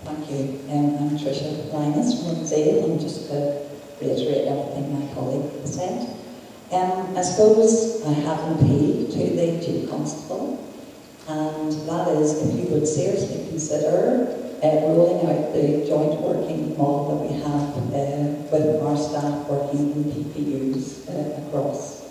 Thank you. I'm Tricia Linus from Zale, and just to reiterate everything my colleague said. I suppose I have an appeal to the Chief Constable, and that is if you would seriously consider rolling out the joint working model that we have with our staff working in PPUs across.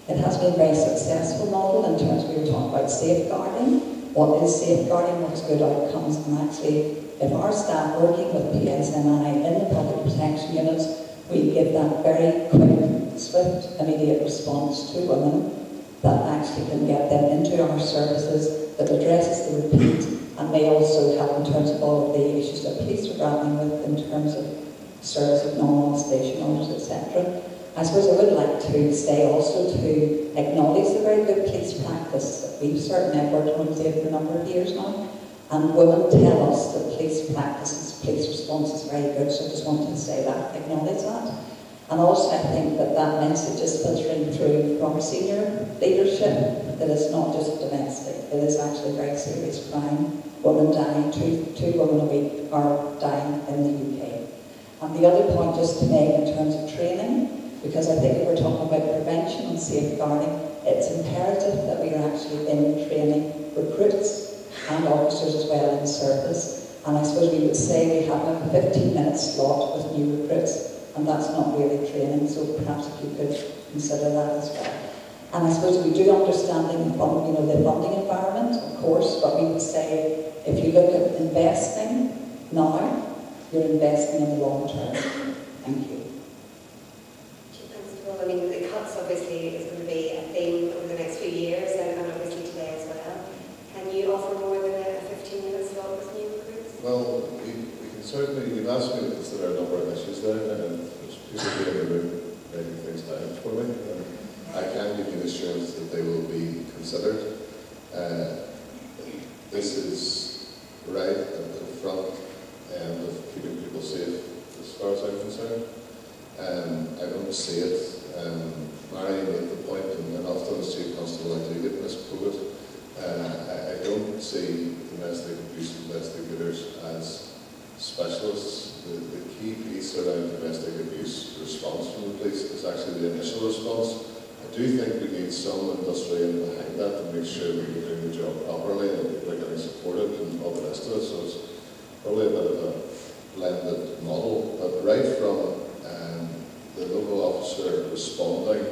It has been a very successful model in terms we were talking about safeguarding. What is safeguarding? What is good outcomes? And actually, if our staff working with PSNI in the public protection units, we give that very quick, swift, immediate response to women that actually can get them into our services, that addresses the repeat, and may also help in terms of all of the issues that police are grappling with in terms of service of non-molestation orders, etc. I suppose I would like to say also to acknowledge the very good police practice that we've certainly worked on for a number of years now. And women tell us that police practices, police response is very good, so I just wanted to say that, acknowledge that. And also I think that that message is filtering through from senior leadership, that it's not just domestic, it is actually a very serious crime. Women dying, two women a week are dying in the UK. And the other point just to make in terms of training, because I think if we're talking about prevention and safeguarding, it's imperative that we are actually in training recruits and officers as well in service. And I suppose we would say we have a 15-minute slot with new recruits and that's not really training, so perhaps if you could consider that as well. And I suppose we do understanding the funding environment, of course, but we would say if you look at investing now, you're investing in the long term. Thank you. Well, I mean, the cuts obviously is going to be a theme over the next few years, and obviously today as well. Can you offer more than a 15-minute slot with new recruits? Well, we can certainly, you've asked me to consider a number of issues there, and there's people here in the room writing things down for me. I can give you the assurance that they will be considered. This is right at the front end of keeping people safe, as far as I'm concerned. I don't see it. Mary made the point, and often as Chief Constable I do get misquoted. I don't see domestic abuse investigators as specialists. The key piece around domestic abuse response from the police is actually the initial response. I do think we need some industry in behind that to make sure that we're doing the job properly and people are getting supported and all the rest of it. So it's probably a bit of a blended model. But right from the local officer responding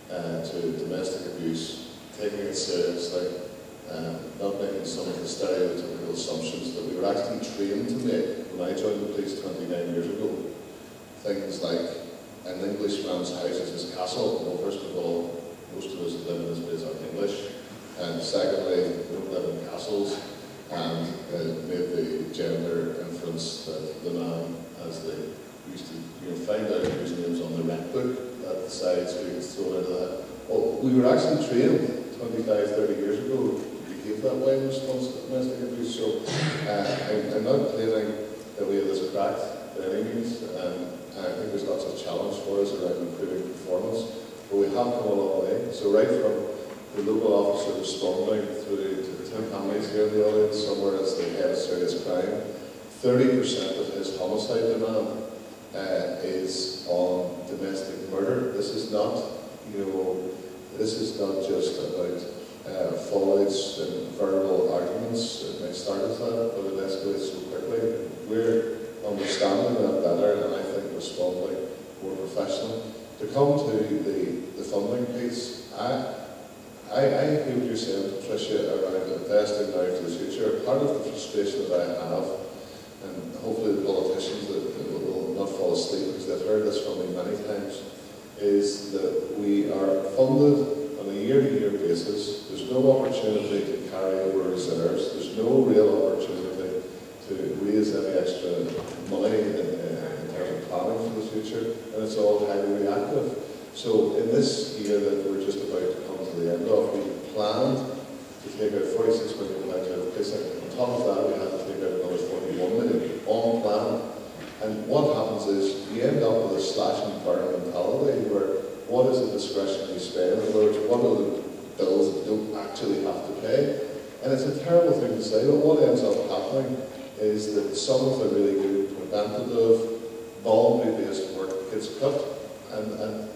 to domestic abuse, taking it seriously, not making some of the stereotypical assumptions that we were actually trained to make when I joined the police 29 years ago. Things like an Englishman's house is his castle. Well, first of all, most of us that live in this place are English. And secondly, we don't live in castles. And made the gender inference that the man, as they used to find out whose names on the rent book at the side so you could throw it into that. Well, we were actually trained 25, 30 years ago to behave that way in response to domestic abuse. So I'm not claiming that we have this cracked by any means. I think there's lots of challenge for us around improving performance, but we have come a long way. So right from the local officer responding through to Tim Hamleys here in the audience, somewhere as the head of serious crime, 30% of his homicide demand is on domestic murder. This is not, this is not just about fallouts and verbal arguments. It might start as that, but it escalates so quickly. We're understanding that better, and I think responding more professionally. To come to the funding piece, I hear what you're saying, Patricia, around investing now for the future. Part of the frustration that I have, and hopefully the politicians that will not fall asleep because they've heard this from me many times, is that we are funded on a year-to-year basis. There's no opportunity to carry over reserves. There's no real opportunity to raise any extra money in terms of planning for the future, and it's all highly reactive. So in this year that we're just about to come to the end of, we planned to take out 46 million out of precinct. On top of that, we had to take out another 41 million on plan. And what happens is you end up with a slash and burn mentality where what is the discretionary spend? In other words, what are the bills that you don't actually have to pay? And it's a terrible thing to say, but what ends up happening is that some of the really good preventative, voluntary-based work gets cut. And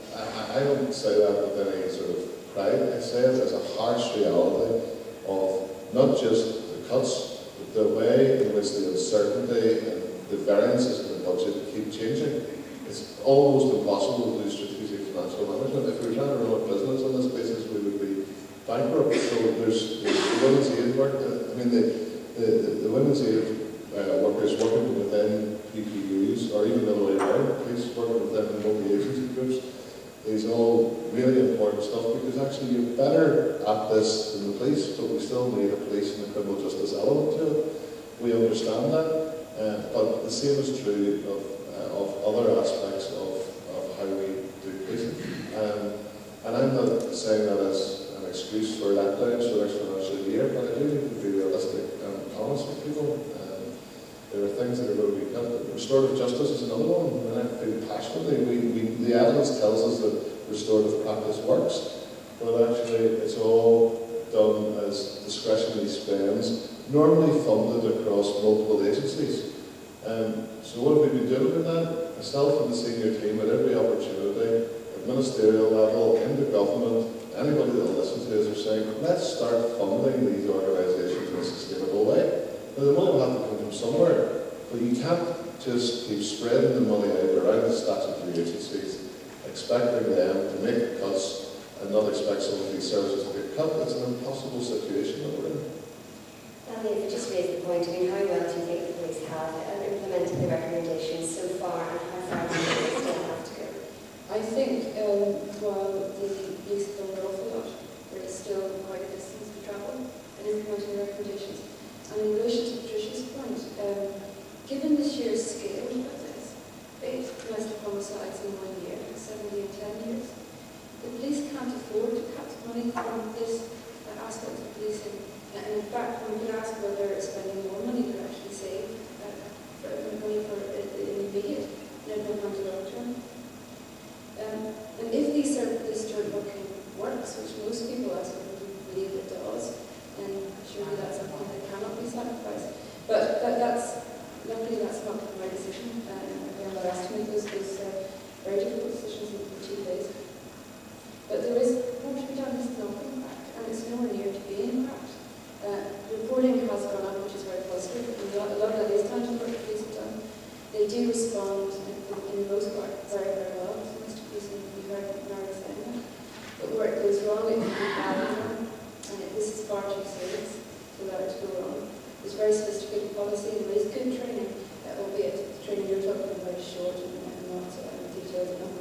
I don't say that with any sort of pride. I say it as a harsh reality of not just the cuts, but the way in which the uncertainty and the variances in the budget keep changing. It's almost impossible to do strategic financial management. If we were trying to run a business on this basis, we would be bankrupt. So there's the women's aid work. I mean, the women's aid workers working within PPUs, or even the other way around, police working within multi-agency groups, is all really important stuff, because actually you're better at this than the police, but we still need a police and a criminal justice element to it. We understand that, but the same is true of other aspects of how we do policing. And I'm not saying that as an excuse for letdowns for the next financial year, but I do need to be realistic and honest with people. There are things that are going to be cut. Restorative justice is another one, and I feel passionately. The evidence tells us that restorative practice works, but actually it's all done as discretionary spends, normally funded across multiple agencies. So what have we been doing with that? Myself and the senior team at every opportunity, at ministerial level, in the government, anybody that will listen to us are saying, let's start funding these organisations in a sustainable way. Now, the money will have to come from somewhere, but you can't just keep spreading the money out around the statutory agencies, expecting them to make cuts and not expect some of these services to get cut. It's an impossible situation that we're in. Danny, just raised the point, I mean, how well do you think the police have implemented the recommendations so far, and how far do you think they still have to go? I think while the police have done an awful lot, there is still quite a distance to travel in implementing the recommendations. And in relation to Patricia's point, given the sheer scale of this, 8 domestic homicides in 1 year, 70 in 10 years, the police can't afford to cut money from this aspect of policing. And in fact, one could ask whether spending more money could actually save money for the immediate, no harm to long term. And if this joint working works, which most people actually believe it does, and surely that's something that cannot be sacrificed. But luckily that's not my decision. I'm not asked to make those very difficult decisions in 2 days. But there is more to be done. It's not in fact, and it's nowhere near to being cracked. Reporting has gone up, which is very positive. And a lot of that is tangible work the police have done. They do respond in most part very, very well. So Mr. Policing, we heard Mary saying that. But where it goes wrong, it can be badly wrong. And this is far too serious to allow it to go wrong. There's very sophisticated policy, there is good training, albeit the training you're talking about very short and not detailed enough.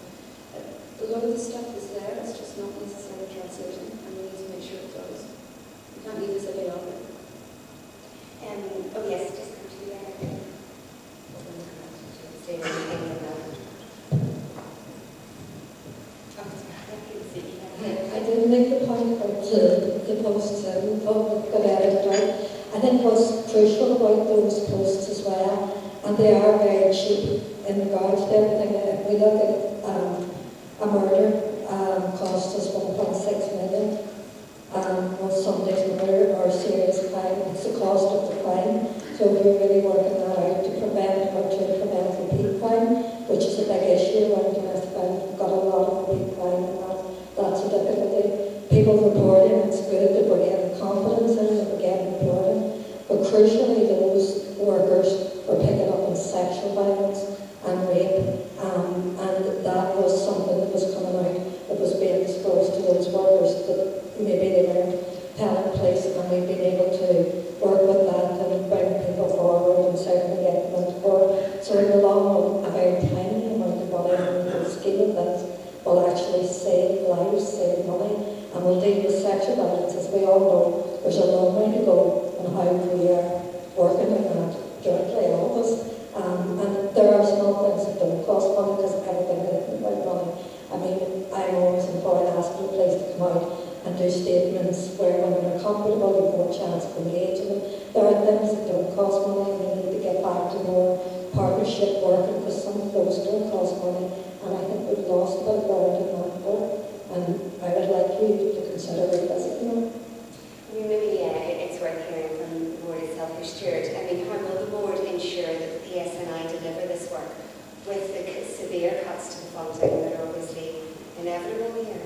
A lot of the stuff is there, it's just not necessarily translating, and we need to make sure it does. We can't leave this any longer. Oh yes, just come to the end. I did make the point about the posts of the editor. I think what's crucial about those posts as well, and they are very cheap in regards to everything. If we look at a murder cost us 1.6 million. With Sunday's murder or serious crime, it's the cost of the crime. So we're really working that out to prevent or to prevent repeat crime, which is a big issue around domestic violence. We've got a lot of repeat crime and that's a difficulty. People reporting, it's good that we're getting confidence in that we're getting reporting. But crucially, those workers were picking up on sexual violence and rape, and that was something that was coming out that was being disclosed to those workers that maybe they weren't telling police, and we've been able to work with that and bring people forward and certainly get them into court. So in the long run, a very tiny amount of money in the scheme of this will actually save lives, save money, and will deal with sexual violence. As we all know, there's a long way to go on how we are working on that jointly, all of us. And there are small things that don't cost money because everything isn't about money. I mean, I'm always employed asking the police to come out and do statements where women are comfortable, you've more chance of engaging them. There are things that don't cost money, and we need to get back to more partnership working because some of those don't cost money, and I think we've lost a bit of ground in that book, and I would like you to consider revisiting it. I mean, maybe it's worth hearing from the board itself. Stuart, I mean, how will the board ensure that the PSNI deliver this work with the severe cuts to the funding that are obviously inevitable here?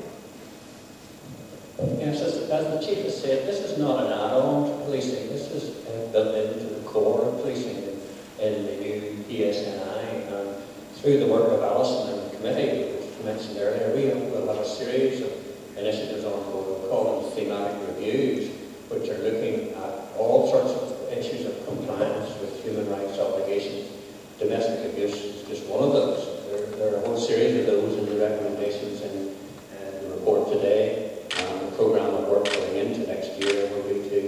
Yes, as the Chief has said, this is not an add-on to policing. This is built into the core of policing in the new PSNI. And through the work of Alison and the committee, which you mentioned earlier, we will have a series of initiatives ongoing. We call them thematic reviews, which are looking at all sorts of issues of compliance with human rights obligations. Domestic abuse is just one of those. There are a whole series of those in the recommendations in the report today. The programme of work going into next year will be to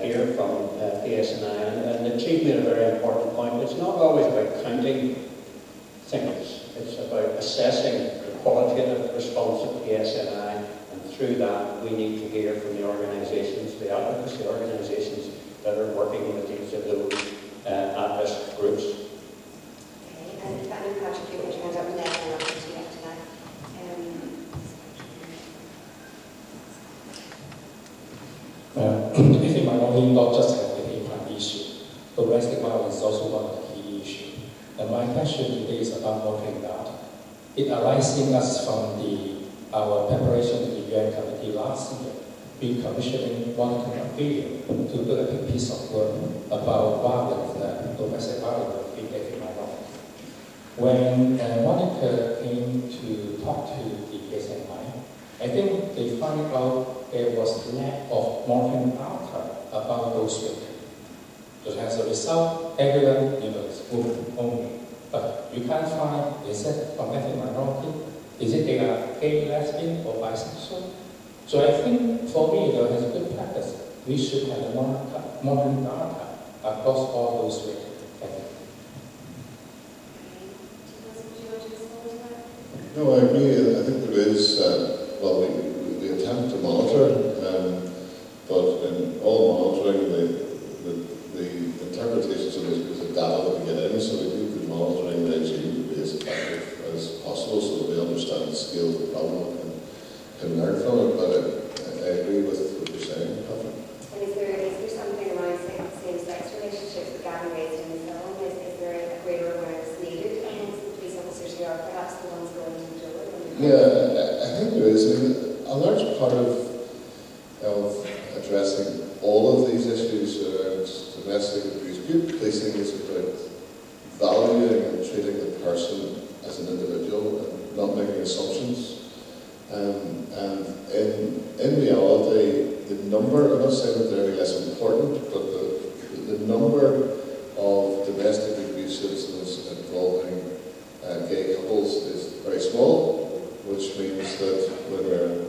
hear from PSNI. And the Chief made a very important point. It's not always about counting things. It's about assessing the qualitative response of PSNI, and through that we need to hear from the organisations, the advocacy organisations that are working with each of those at-risk groups. Okay, and Patrick, you put your hand up and then I'll come to you after that. I think Minority not just have the hate crime issue. Domestic violence is also one of the key issues. And my question today is about more than that. It arising us from our preparation to the UN Committee last year. We commissioned one video to do a piece of work about violence, domestic violence be getting my wrong. When Monica came to talk to the PSNI, I think they found out there was lack of modern data about those victims. So as a result, everyone, is women only. But you can't find, is it from ethnic minority? Is it they are gay, lesbian, or bisexual? So I think for me, as a good practice, we should have a modern data across all those victims. No, I agree. I think there is, well, we attempt to monitor, but in all monitoring, the interpretations of this is the data that we get in, so we do the monitoring regime to be as effective as possible so that we understand the scale of the problem and can learn from it. But I agree with what you're saying, Catherine. And is there something around same-sex relationships that Gavin raised in the film? Is there a greater awareness needed amongst the police officers who are perhaps the ones going to do it? Yeah, I think there is. I mean, a large part of addressing all of these issues around domestic abuse, good policing is about valuing and treating the person as an individual and not making assumptions. And in reality, the number, I'm not saying that they're any less important, but the number of domestic abuse incidents involving gay couples is very small, which means that when we're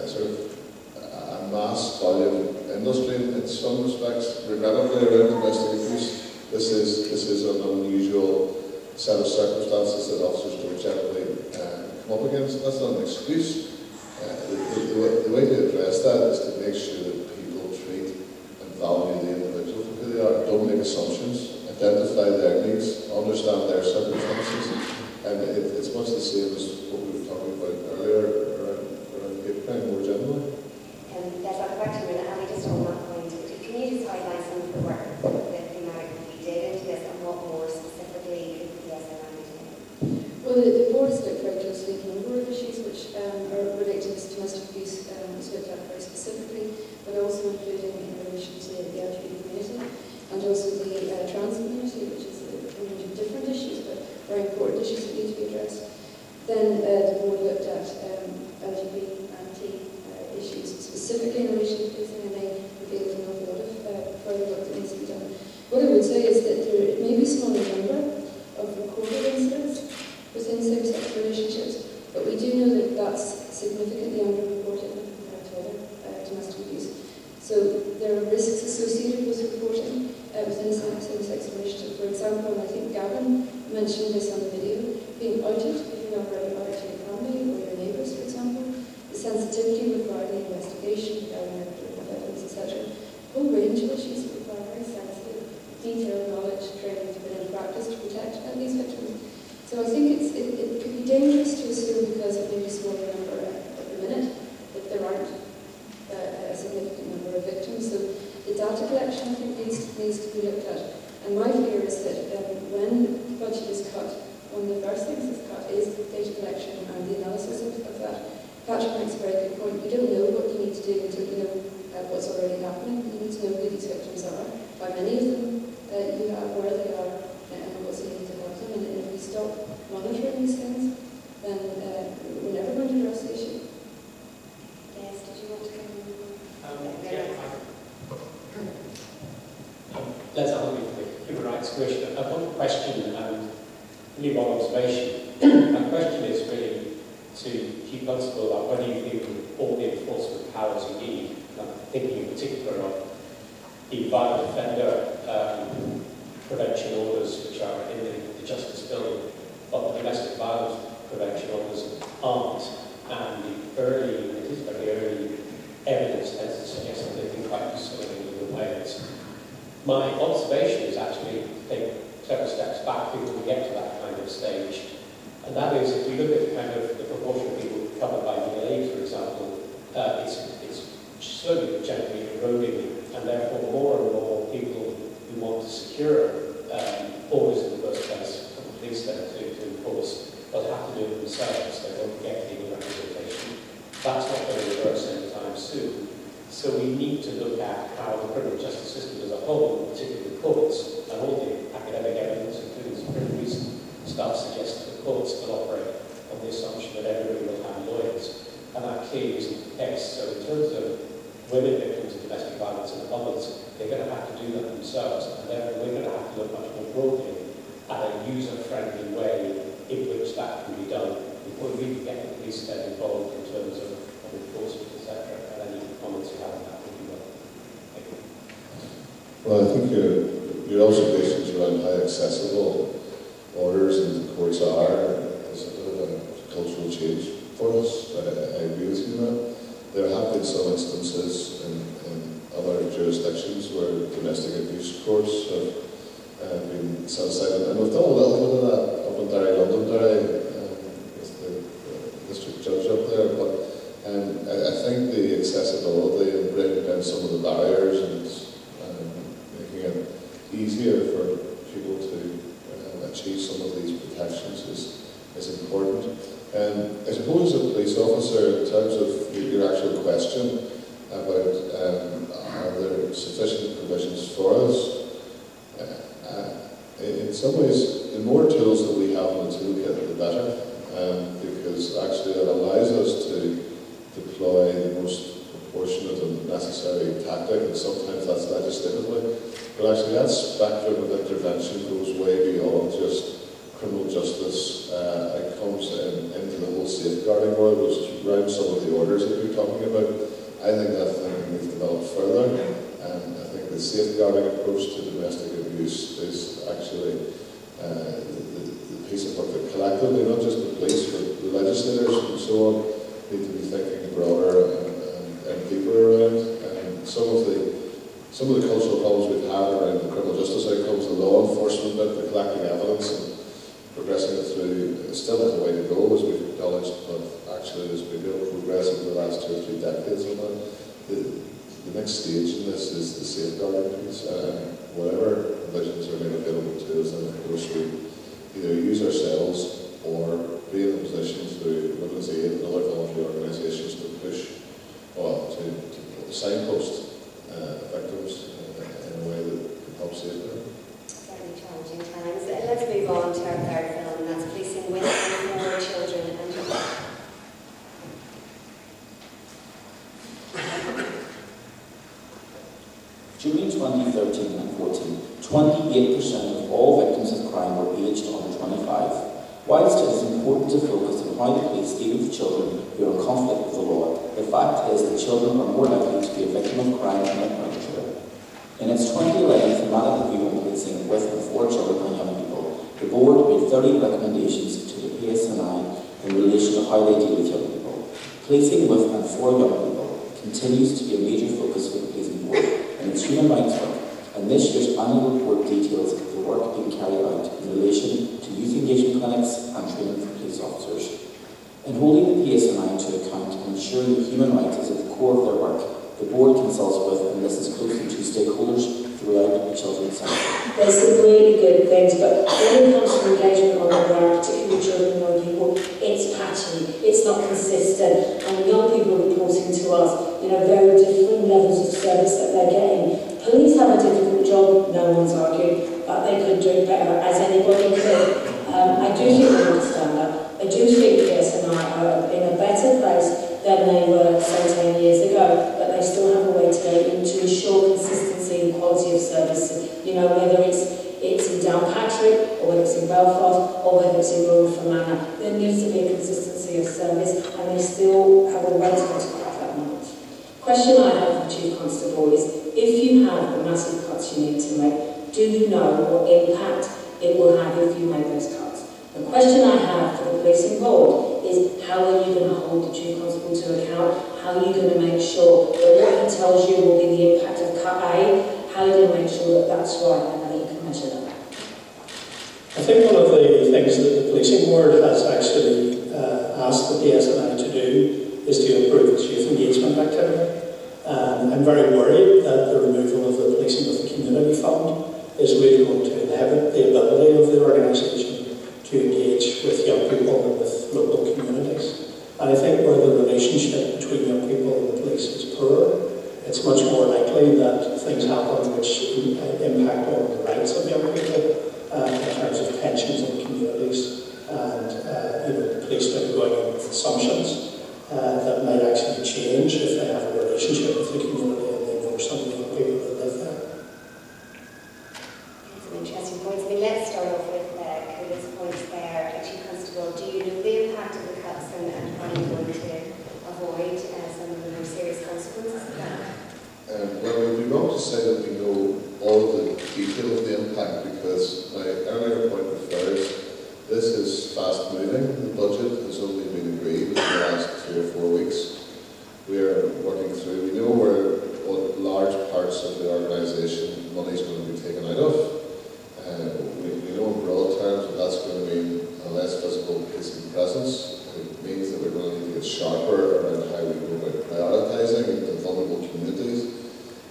sort of a mass volume industry in some respects, regrettably, around domestic abuse, this is an unusual set of circumstances that officers don't generally come up against. That's not an excuse. The way to address that is to make sure that people treat and value the individual for who they are, don't make assumptions, identify their needs, understand their circumstances, and it's much the same as what we were talking about earlier around hate crime more generally. Yes, I'll go back to you in a minute, Ali, just on that point. Can you just outline some of the work that the American did into this and what more specifically could the PSNI be doing? Well, the board has looked very closely at a number of issues which are related to domestic abuse, was looked at very specifically, but also including in relation to the LGBT community and also the trans community, which is a range of different issues, but very important issues that need to be addressed. Then the board looked at LGBT and T issues specifically in relation to policing, and they revealed an awful lot of further work that needs to be done. What I would say is that there may be a smaller number of recorded incidents within same-sex relationships, but we do know that that's significantly underreported compared to other domestic abuse. So there are risks associated with reporting within a same-sex relationship. For example, and I think Gavin mentioned this on the video, being outed if you're not very outed to your family or your neighbours, for example, the sensitivity required in the investigation, gathering evidence, etc. A whole range of issues that require very sensitive, detailed knowledge, training to put into practice to protect these victims. So I think it could be dangerous to assume because it may be a smaller number at the minute that there aren't a significant number of victims. So the data collection, I think, needs to be looked at. And my fear is that when the budget is cut, one of the first things that's cut is data collection and the analysis of that. Patrick makes a very good point. You don't know what you need to do until you know what's already happening. You need to know who these victims are, how many of them you have, where they are, and what's needed to help them. And if we stop monitoring these things, then we're never going to address the issue. Yes, did you want to come in? Let's have a look at the Human Rights Commission. I've got a question and only one observation. My question is really to Chief Constable about whether you think all the enforcement powers you need, and I'm thinking in particular of the violent offender prevention orders which are in the Justice Bill, but the domestic violence prevention orders aren't, and the it is very early evidence tends to suggest that they've been quite useful in England and Wales. My observation is actually to take several steps back before we get to that kind of stage. And that is, if we look at the proportion of people covered by legal aid, for example, it's slowly gently eroding, and therefore more and more people who want to secure orders in the first place from the police then to enforce, will have to do it themselves. They won't get legal representation. That's not going to reverse anytime soon. So we need to look at how the criminal justice system as a whole, particularly the courts, and all the academic evidence that suggests that the courts will operate on the assumption that everybody will have lawyers, and that clearly isn't the case. So in terms of women victims of domestic violence and others, they're going to have to do that themselves, and therefore we're going to have to look much more broadly at a user-friendly way in which that can be done before we can get the police then involved in terms of enforcement, etc. And any comments you have on that would be welcome. Thank you. Well, I think your observations around how accessible orders and the courts are is a bit of a cultural change for us. I agree with you on that. There have been some instances in other jurisdictions where domestic abuse courts have been set aside, and we've done a little bit of that up in Derry, Londonderry, with the district judge up there, but I think the accessibility and breaking down some of the barriers and making it easier for people to achieve some of these protections is important. I suppose as a police officer, in terms of your actual question about are there sufficient provisions for us, in some ways, the more tools that we have in the toolkit, the better, because actually it allows us to deploy the most proportionate and necessary tactic, and sometimes that's legislatively, but actually that spectrum of intervention goes way beyond just criminal justice. It comes into the whole safeguarding world, which is around some of the orders that you're talking about. I think that thinking needs to develop further, and I think the safeguarding approach to domestic abuse is actually the piece of work that collectively, not just the police, but the legislators and so on, need to be thinking broader and deeper around. Some of the cultural problems we've had around the criminal justice outcomes, the law enforcement bit, the collecting evidence and progressing it through, it still has a way to go, as we've acknowledged, but actually there's been real progress over the last 2 or 3 decades on that. The next stage in this is the safeguarding piece, whatever provisions are made available to us, and of course we either use ourselves or be in a position through Women's Aid and other voluntary organisations to push, to signpost victims in a way that can help save them. Very challenging times. Let's move on to our third film, and that's Policing with and for Children and Youth. During 2013 and 14, 28% of all victims of crime were aged under 25. Whilst it is important to focus on how the police deal with children who are in conflict with the law, the fact is that children are more likely to be a victim of crime than a perpetrator. In its 2011 thematic review on policing with and for children and young people, the board made 30 recommendations to the PSNI in relation to how they deal with young people. Policing with and for young people continues to be a major focus for the policing board in its human rights work, and this year's annual report details the work being carried out in relation to youth engagement clinics and training for police officers. In holding the PSNI to account and ensuring that human rights is at the core of their work, the board consults with and listens closely to stakeholders throughout the children's sector. There's some really good things, but when it comes to engagement on the ground, particularly children and young people, it's patchy, it's not consistent, and young people reporting to us, very different levels of service that they're getting. Police have a difficult job, no one's arguing, but they could do it better, as anybody could. I do think they need to stand up. I do think PSNI are in a better place than they were, say, 10 years ago, but they still have a way to go to ensure consistency and quality of service. Whether it's in Downpatrick, or whether it's in Belfast, or whether it's in Rural Fermanagh, there needs to be a consistency of service, and they still have a way to go to crack that nut. Question I have for the Chief Constable is, if you have the massive cuts you need to make, do you know what impact it will have if you make those cuts? The question I have for the policing board is, how are you going to hold the Chief Constable to account? How are you going to make sure that what he tells you will be the impact of cut A? How are you going to make sure that that's right and that you can measure that? I think one of the things that the policing board has actually asked the PSNI to do is to improve its youth engagement activity. I'm very worried that the removal of the Policing with the Community Fund is really going to inhibit the ability of the organisation to engage with young people and with local communities. And I think where the relationship between young people and the police is poor, it's much more likely that things happen which impact on the rights of young people in terms of tensions in communities, and the police may be going in with assumptions that might actually change if they have a relationship with the community and they know some of the people that live there. Some interesting points. I mean, let's start off with Kuda's points there. Chief Constable, do you know the impact of the cuts and how you're going to avoid some of the more serious consequences of that? Well, it would be wrong to say that we know all the detail of the impact, because my earlier point refers, this is fast moving. The budget has only been agreed in the last 3 or 4 weeks. We are working through, we know what large parts of the organisation money is going to be taken out of. We know in broad terms that that's going to mean a less visible policing presence. It means that we're going to need to get sharper around how we go about prioritising into vulnerable communities,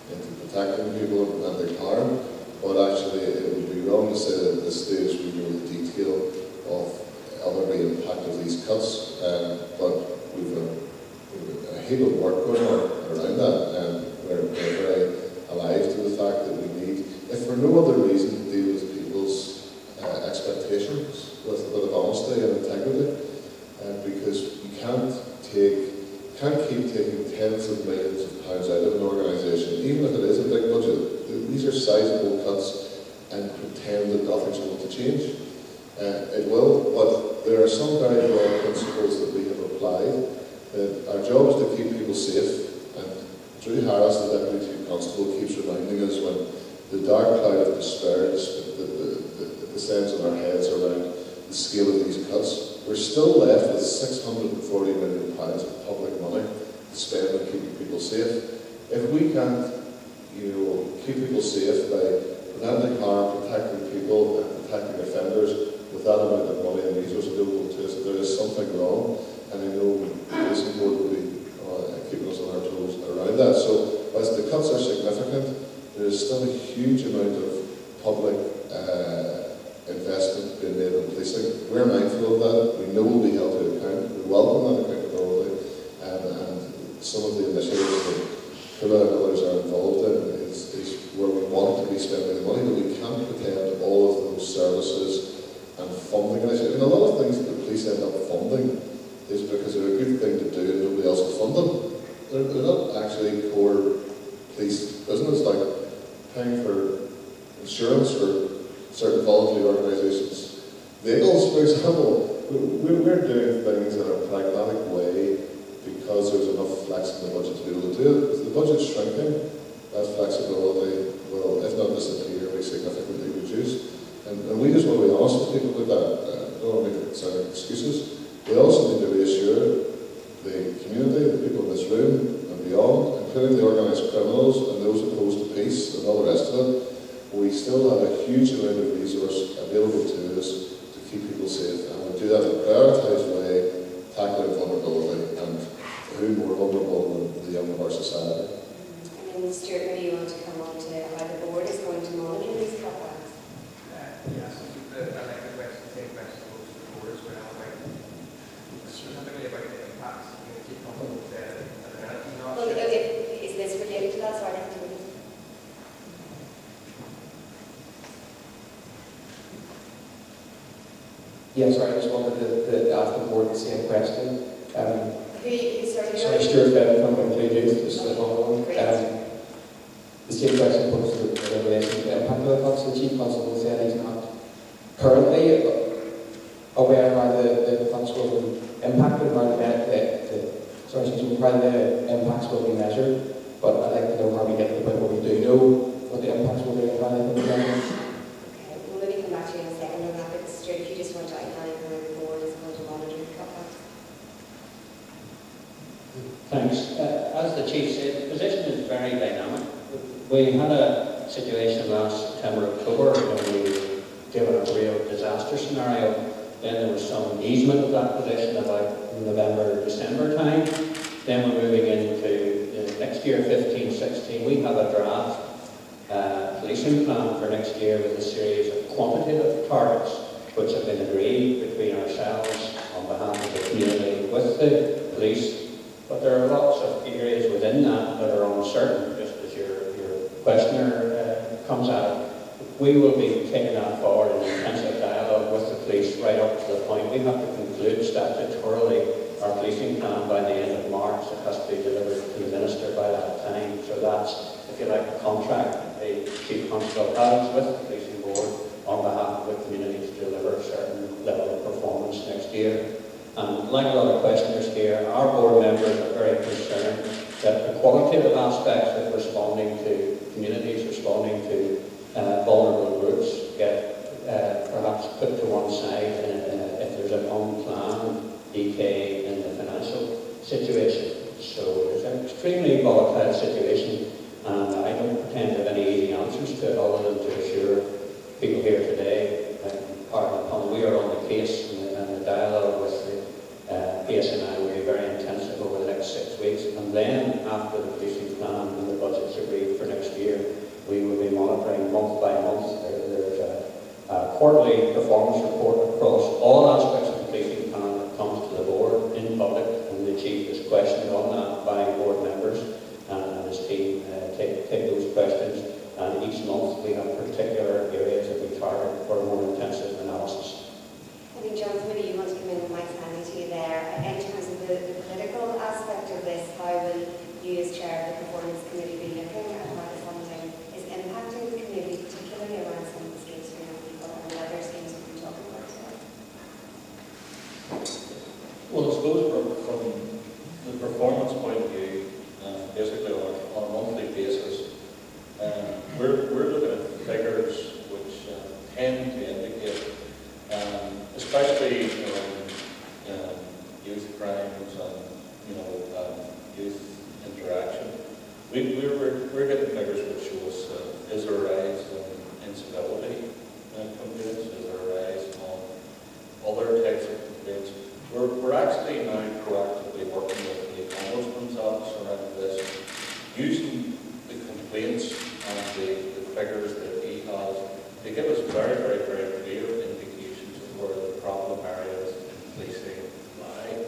into protecting people and their harm. But actually, it would be wrong to say that at this stage we know the detail of the impact of these cuts. But we've a heap of work going on around that, and we're very alive to the fact that we need, if for no other reason, to deal with people's expectations with a bit of honesty and integrity, because you can't keep taking tens of millions of pounds out of an organisation, even if it is a big budget. These are sizable cuts, and pretend that nothing's going to change. It will, but there are some very broad principles that we have applied. Our job is to keep people safe, and Drew Harris, the Deputy Chief Constable, keeps reminding us when the dark cloud of despair descends on our heads around the scale of these cuts. We're still left with £640 million of public money to spend on keeping people safe. If we can't, keep people safe by preventing harm, protecting people, and protecting offenders with that amount of money and resources available to us, there is something wrong. And I know the policing board will be keeping us on our toes around that. So, whilst the cuts are significant, there is still a huge amount of public investment being made in policing. We're mindful of that. We know we'll be held to account. We welcome that accountability, and some of the initiatives that Kula and others are involved in is where we want to be spending the money, but we can't pretend all of those services and funding initiatives. And a lot of things that the police end up funding is because they're a good thing to do and nobody else will fund them. They're not actually core police business, like paying for insurance for certain voluntary organisations' vehicles, for example. We're doing things in a pragmatic way because there's enough flex in the budget to be able to do it. If the budget's shrinking, that flexibility will, if not disappear, be significantly reduced. And we just want to be honest with people about that. Don't want to make it sound like excuses. We also need to reassure the community, the people in this room and beyond, including the organised criminals and those opposed to peace and all the rest of it, we still have a huge amount of resource available to us to keep people safe. And we do that in a prioritised way, tackling vulnerability, and who more vulnerable than the young of our society. And then Stuart, maybe you want to come on to how the board is going to monitor these cutbacks? Yes, I like the question, same question goes to the board as well. Specifically about the impacts, Chief Constable said at the minute, well, is this related to that? Sorry, Yeah, sorry, I just wanted to ask the board the same question. Sorry, Stuart Fenn from Include Youth, just as one. The same question posed in relation to the impact of the cuts. The Chief Constable said he's not currently aware of how the cuts will be impacted, how the impacts will be measured, but I'd like to know how we get to the point where we do know what the impacts will be and how they can be measured. Okay, we'll maybe come back to you in a second on that, but Stuart, if you just want to outline how the board is going to monitor the cutbacks. Thanks. As the Chief said, the position is very dynamic. We had a situation last September, October when we were given a real disaster scenario. Then there was some easement of that position about November, December time. Then we're moving into next year, 15-16. We have a draft policing plan for next year with a series of quantitative targets which have been agreed between ourselves on behalf of the community with the police. But there are lots of areas within that that are uncertain, just as your questioner comes out. We will be taking that forward in policing plan by the end of March. It has to be delivered to the Minister by that time. So that's, if you like, a contract the Chief Constable has with the Policing Board on behalf of the community to deliver a certain level of performance next year. And like a lot of questioners here, our board members are very concerned that the qualitative aspects of responding to communities, responding to vulnerable groups get perhaps put to one side if there's an unplanned decay in the financial situation. So it's an extremely volatile situation, and I don't pretend to have any easy answers to it other than to assure people here today, we are on the case, and the dialogue with the PSNI will be very intensive over the next 6 weeks, and then after the policing plan and the budget's agreed for next year, we will be monitoring month by month. There's a quarterly performance report across all aspects of the policing plan that comes to the board in public, and the Chief is questioned on that by board members, and his team take those questions, and each month we have particular areas that we target for a more intensive analysis. I think, John, maybe you want to come in with my sanity there. In terms of the political aspect of this, how will you as Chair of the Performance Committee be looking at how the funding is impacting the community, particularly around some of the schemes for young people and the other schemes we've been talking about today? Well, I suppose from the performance point of view, basically on a monthly basis, we're looking at figures which tend to indicate, especially youth crimes and youth interaction. We're getting figures which show us is there a rise in incivility complaints, is there a rise on other types of complaints. We're actually now proactively working with the Ombudsman's Office around this, using the complaints and the figures that he has to give us very, very, very clear indications of where the problem areas in policing lie.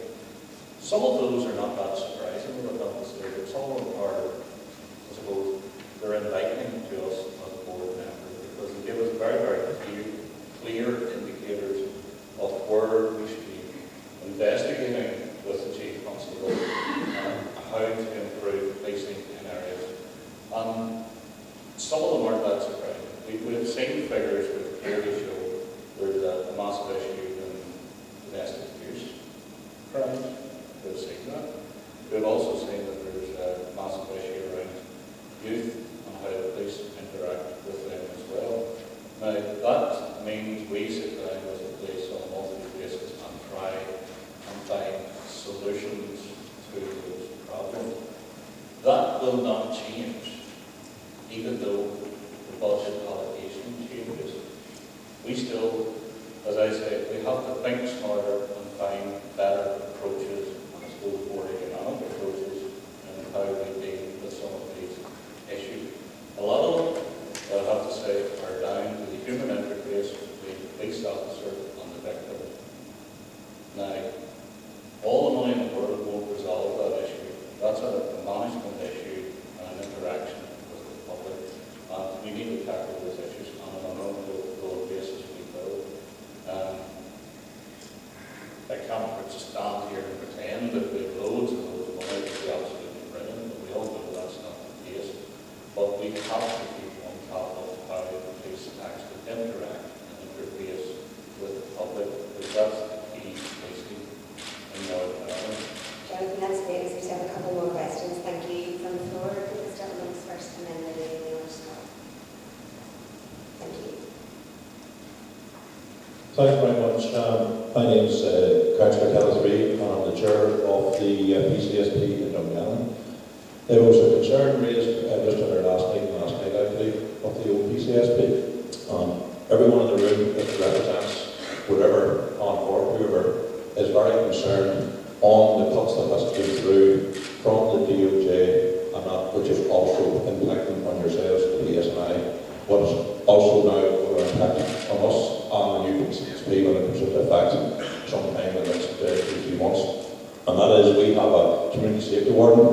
Some of those are not that surprising, but obviously, but some of them are, I suppose, they're enlightening to us as board members because they give us very, very clear indicators of where we should be investigating with the Chief Constable and how to improve policing in areas. And some of them aren't that surprising. We've seen figures that clearly show there's a massive issue in domestic abuse crimes. We've seen that. We've also seen that there's a massive issue around youth and how the police interact with them as well. Now, that means we sit down as a police on a monthly basis and try and find solutions to those problems. That will not change, even though the budget allocation changes. We still, as I say, we have to think smarter and find better approaches, and I suppose more economic approaches, in how we deal with some of these issues. A lot of them, I have to say, are down to the human interface between the police officer and the victim. Now, all the money in the world won't resolve that issue. That's a management issue and an interaction with the public. And we need to tackle those issues on an ongoing basis. We will. I can't just stand here and pretend that we have loads and loads of money to be absolutely brilliant, but we all know that's not the case. But we have to keep on top of how the police actually interact and interface with the public, because that's the key policing in Northern Ireland. Jonathan, that's great. We just have a couple more questions. Thank you. From the floor, this gentleman's first, and then the lady in the other. Thank you. Thank you very much. My name is Councillor Kenneth Reid, and I'm the chair of the PCSP in Dungannon. There was a concern raised just in our last night, I believe, of the old PCSP. Everyone in the room that represents whatever Encore, whoever, is very concerned on the cuts that has to go through from the DOJ, and that which is also impacting on yourselves, the PSNI, what is also now impacting on us and the new PCSP when it comes into effect sometime in the next 2-3 months. And that is, we have a community safety warden.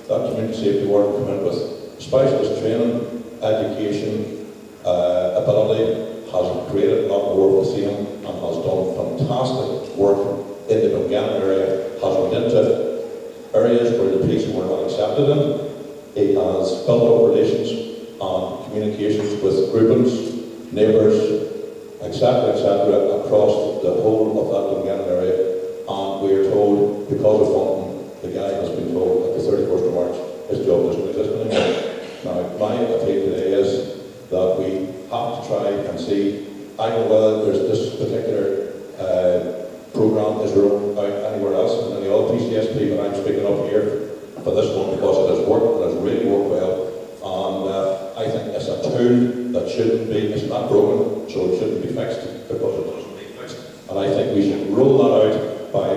That community safety warden come in with specialist training, education, ability, has created a lot more of the same, and has done fantastic work in the Dungannon area, has went into areas where the police were not accepted in. He has built up relations and communications with groupings, neighbours, etc., across the whole of that Dungannon area. And we are told, because of funding, the guy has been told at the 31st of March his job doesn't exist anymore. Now, my appeal today is that we have to try and see, I don't know whether there's this particular programme is rolled out anywhere else in any other PCSP, but I'm speaking up here for this one because it has worked and has really worked well. And I think it's a tool that shouldn't be, it's not broken, so it shouldn't be fixed because it doesn't need fixed. And I think we should roll that out by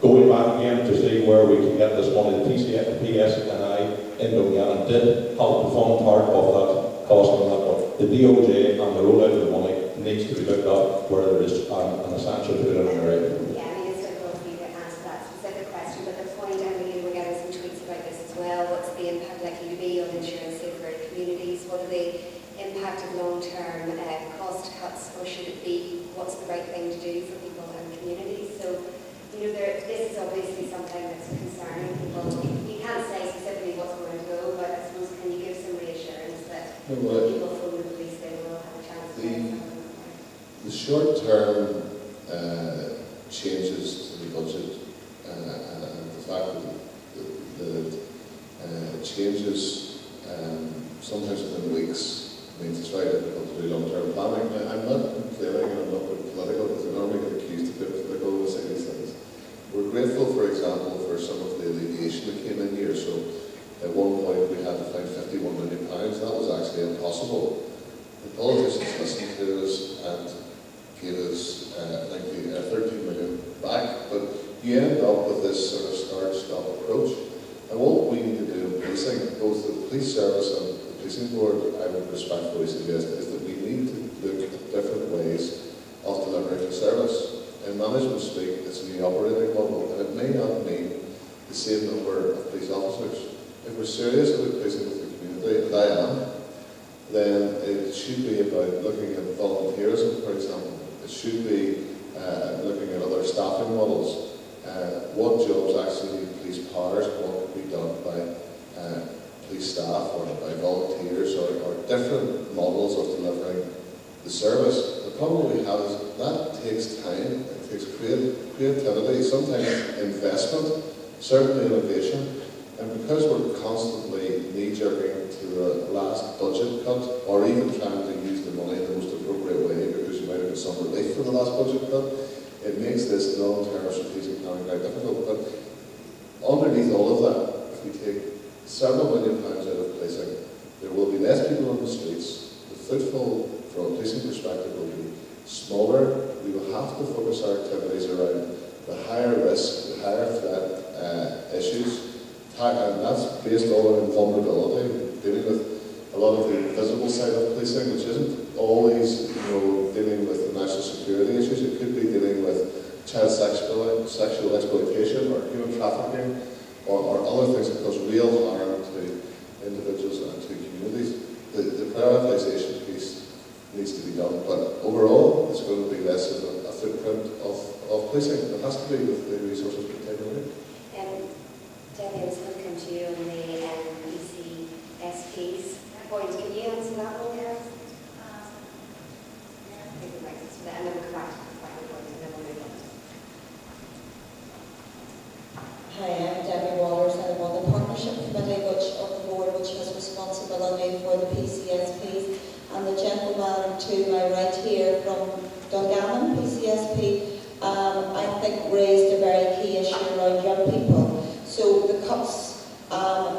going back again to see where we can get this money. The PSNI in Dungannon did help to fund part of that cost on that one. The DOJ and the rollout of the money needs to be looked at where there is an essential to it in an area. Yeah, I mean, it's difficult for you to answer that specific question, but the point, Emily, we're getting some tweets about this as well. What's the impact likely to be on insurance safer communities? What are the impact of long-term cost cuts, or should it be what's the right thing to do for people and communities? So, you know, this is obviously something that's concerning people. You can't say specifically what's going to go, but I suppose can you give some reassurance that people from the police, they will have a chance to get something? The short-term changes to the budget and the fact that the changes sometimes within weeks means it's very difficult to do long-term planning. I'm not complaining and I'm not being political because I normally get accused of being political when I say these things. We're grateful, for example, for some of the alleviation that came in here. So at one point we had to find £51 million. That was actually impossible. The politicians listened to us and gave us, I think, 13 million back, but you end up with this sort of start-stop approach. And what we need to do in policing, both the police service and the policing board, I would respectfully suggest, is that we need to look at different ways of delivering the service. In management speak, it's a new operating model, and it may not mean the same number of police officers. If we're serious about policing with the community, and I am, then it should be about looking at volunteerism, for example. It should be looking at other staffing models. What jobs actually need police powers, what can be done by police staff or by volunteers or different models of delivering the service. The problem we have is that takes time, it takes creativity, sometimes investment, certainly innovation. And because we're constantly knee-jerking to the last budget cut, or even trying to use the money in the most appropriate way because you might have got some relief for the last budget cut, it makes this long-term strategic planning very difficult. But underneath all of that, if we take several million pounds out of policing, there will be less people on the streets. The footfall from a policing perspective will be smaller. We will have to focus our activities around the higher risk, the higher threat issues. And that's based all on vulnerability, dealing with a lot of the visible side of policing, which isn't always, dealing with the national security issues. It could be dealing with child sexual exploitation or human trafficking or other things that cause real harm to individuals and to communities. The prioritisation piece needs to be done, but overall it's going to be less of a footprint of policing. It has to be with the resources we take away. Debbie, I was going to come to you on the PCSPs point. Can you answer that one, Gareth? And then we'll come back to the final point and then we'll move on. Hi, I'm Debbie Waters and I'm on the Partnership Committee of the board which has responsibility for the PCSPs. And the gentleman to my right here from Dungannon PCSP, I think raised a very key issue around young people. So the cuts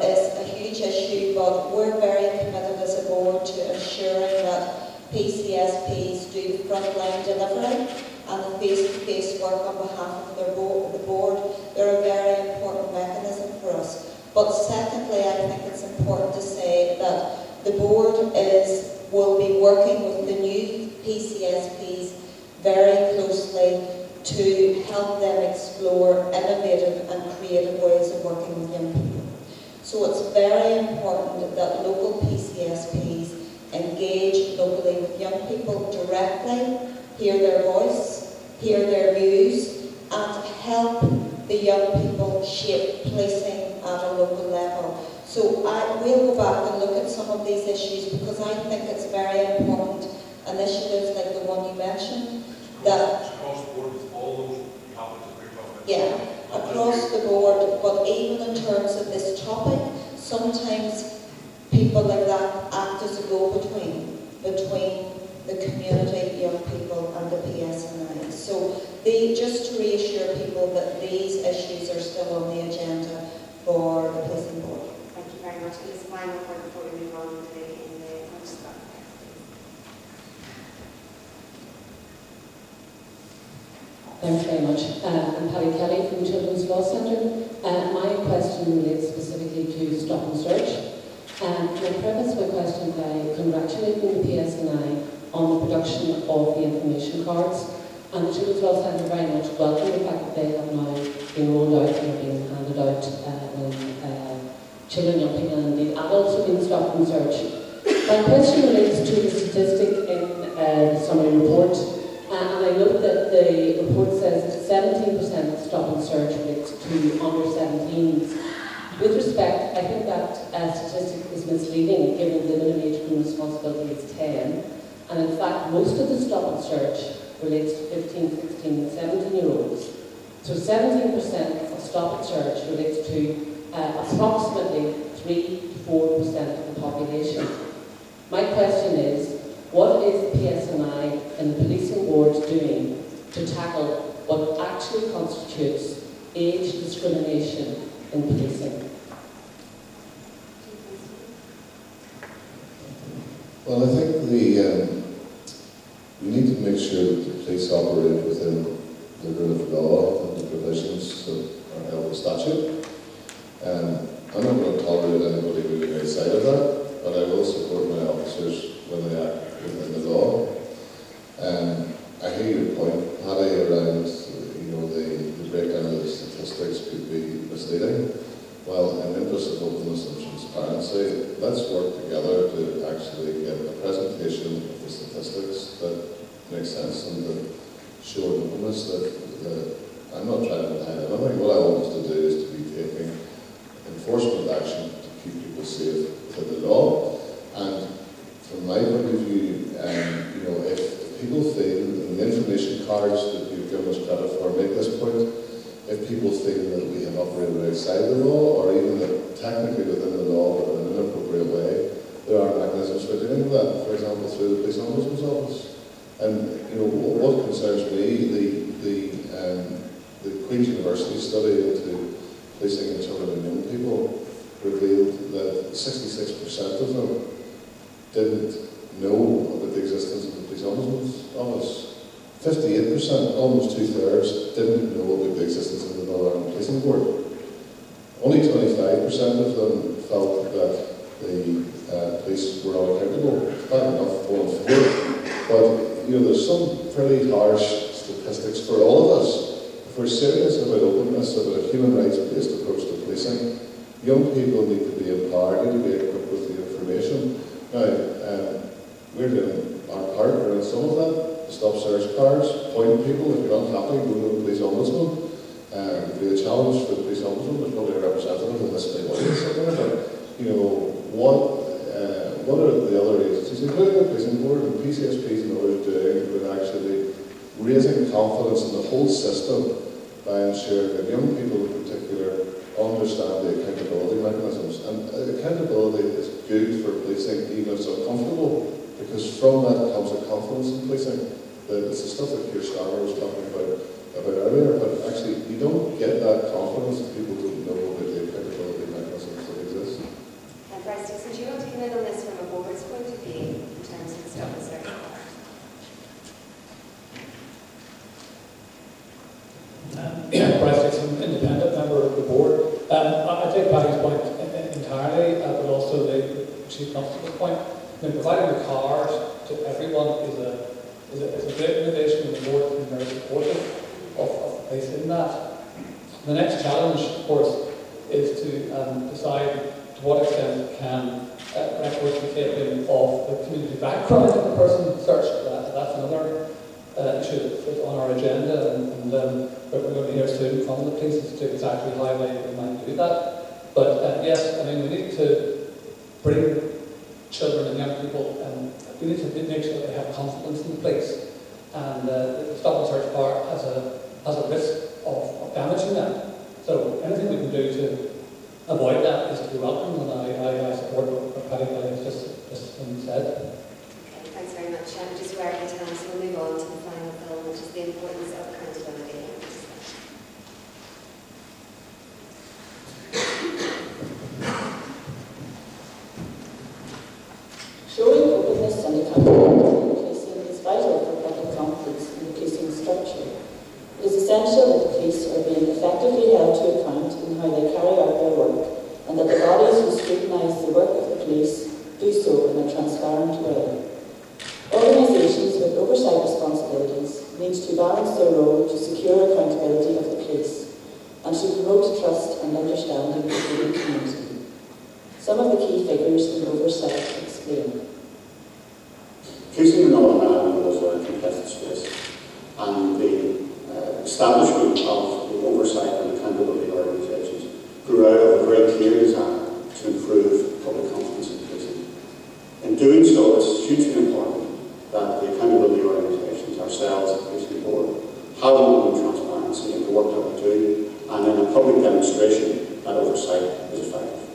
is a huge issue, but we're very committed as a board to ensuring that PCSPs do the frontline delivery and the face-to-face work on behalf of the board. They're a very important mechanism for us. But secondly, I think it's important to say that the board will be working with the new PCSPs very closely to help them explore innovative and creative ways of working with young people. So it's very important that local PCSPs engage locally with young people directly, hear their voice, hear their views, and help the young people shape policing at a local level. So we'll go back and look at some of these issues, because I think it's very important initiatives like the one you mentioned, that across the board with all those topics that we're talking about. yeah, across the board, but even in terms of this topic, sometimes people like that act as a go-between between the community, young people and the PSNI. So just to reassure people that these issues are still on the agenda for the policing board. Thank you very much. And this final point before we move on today in the Manchester. Thanks very much. I'm Patty Kelly from the Children's Law Centre. My question relates specifically to stop and search. And I preface my question by congratulating the PSNI on the production of the information cards. And the Children's Law Centre very much welcome the fact that they have now been rolled out and are being handed out when children, young people and indeed adults have been stopped and searched. My question relates to the statistic in the summary report. And I note that the report says that 17% of stop and search relates to under 17s. With respect, I think that statistic is misleading given the minimum age group responsibility is 10. And in fact, most of the stop and search relates to 15, 16 and 17-year-olds. So 17% of stop and search relates to approximately 3 to 4% of the population. My question is, what is the PSNI and the policing board doing to tackle what actually constitutes age discrimination in policing? Well, I think we need to make sure that the police operate within the rule of law and the provisions that are held in statute. I'm not going to tolerate anybody moving outside of that, but I will support my officers when they act within the law. I hear your point, Paddy, around the breakdown of the statistics could be misleading. Well, in the interest of openness and transparency, let's work together to actually get a presentation of the statistics that makes sense and that show openness that I'm not trying to hide anything. What I want us to do is to be taking enforcement action to keep people safe within the law. And from my point of view, if people feel, and the information cards that you've given us credit for make this point, if people feel that we have operated outside the law, or even that technically within the law but in an inappropriate way, there are mechanisms for dealing with that, for example through the police ombudsman's office. And what concerns me, the Queen's University study into policing in children and young people revealed that 66% of them didn't know about the existence of the police ombudsman's office. 58%, almost two-thirds, didn't know about the existence of the Northern Ireland Policing Board. Only 25% of them felt that the police were not accountable. Bad enough going forward. But there's some pretty harsh statistics for all of us. If we're serious about openness, about a human rights-based approach to policing, young people need to be empowered, need to be equipped with the information. Now, we're doing our part, we're in some of that. Stop search cards, point people, if you're not happy, go to the police ombudsman. It would be a challenge for the police ombudsman. There's probably a representative in this big audience somewhere, but what are the other agencies, including the policing board and PCSPs and others, doing with actually raising confidence in the whole system by ensuring that young people in particular understand the accountability mechanisms. And accountability is good for policing even if it's uncomfortable, because from that comes a confidence in policing. It's the stuff that Keir Starmer was talking about earlier, but actually you don't get that confidence if people don't know about the accountability mechanisms that exist. And Bryce Dixon, do you want to come in on this from a board's point of view in terms of the stop and search? Bryce Dixon, independent member of the board. I take Paddy's point entirely, but also the Chief Constable's point. Providing the card to everyone is a great innovation, and the board has been very supportive of placing that. The next challenge, of course, is to decide to what extent can records be taken of the community background of the person searched. That's another issue that's on our agenda, and we're going to hear soon from the police as to exactly how we might do that. But yes, I mean, we need to bring children and young people, and we need to make sure they have confidence in the police. And the stop and search bar has a risk of damaging that. So anything we can do to avoid that is to be welcome, and I support what Paddy has just said. Okay, thanks very much. Just where it time, so we'll move on to the final film, which is the importance of accountability. Showing openness and accountability in policing is vital for public confidence in the policing structure. It is essential that the police are being effectively held to account in how they carry out their work, and that the bodies who scrutinise the work of the police do so in a transparent way. Organisations with oversight responsibilities need to balance their role to secure accountability of the police and to promote trust and understanding within the community. Some of the key figures in oversight explain. Policing in Northern Ireland was a very contested space, and the establishment of the oversight and accountability organisations grew out of a very clear desire to improve public confidence in policing. In doing so, it's hugely important that the accountability organisations, ourselves, the Policing Board, have open transparency in the work that we do, and in a public demonstration that oversight is effective.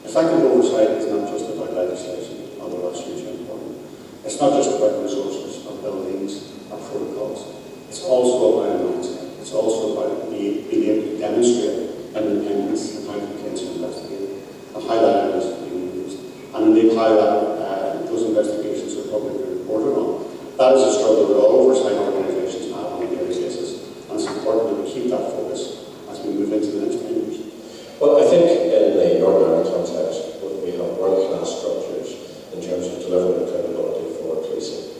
Effective oversight is not just about legislation, although that's hugely important. It's not just about resources or buildings or protocols. It's also about a mindset. It's also about being able to demonstrate independence and how complaints are investigated, and how that evidence is being used, and indeed how those investigations are publicly reported on. That is a struggle that all oversight organisations have on a daily basis, and it's important that we keep that focus as we move into the next 10 years. Well, I think in the Northern Ireland context, we have world-class structures in terms of delivering accountability for policing.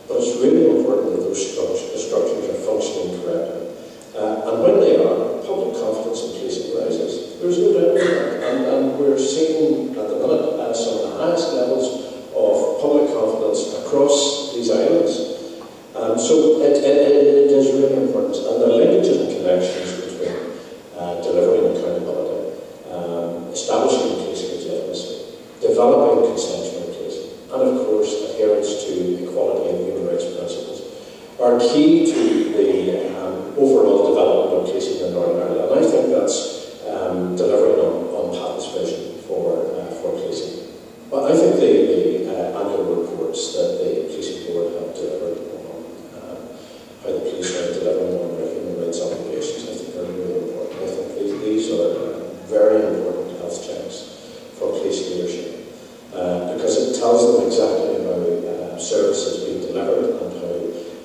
But it's really important that those structures are functioning correctly. And when they are, public confidence in policing rises. There's no doubt about that. And we're seeing at the minute some of the highest levels of public confidence across these islands. So it is really important. And the linkages and connections between delivering accountability, establishing policing legitimacy, developing consensual policing, and of course adherence to equality and human rights principles are key to the overall development of policing in Northern Ireland. And I think that's delivering on Pat's vision for policing. But I think the annual reports that the Policing Board have delivered on how the police are delivering on their human rights obligations, I think are really important. I think these are very important health checks for police leadership because it tells them exactly how service is being delivered and how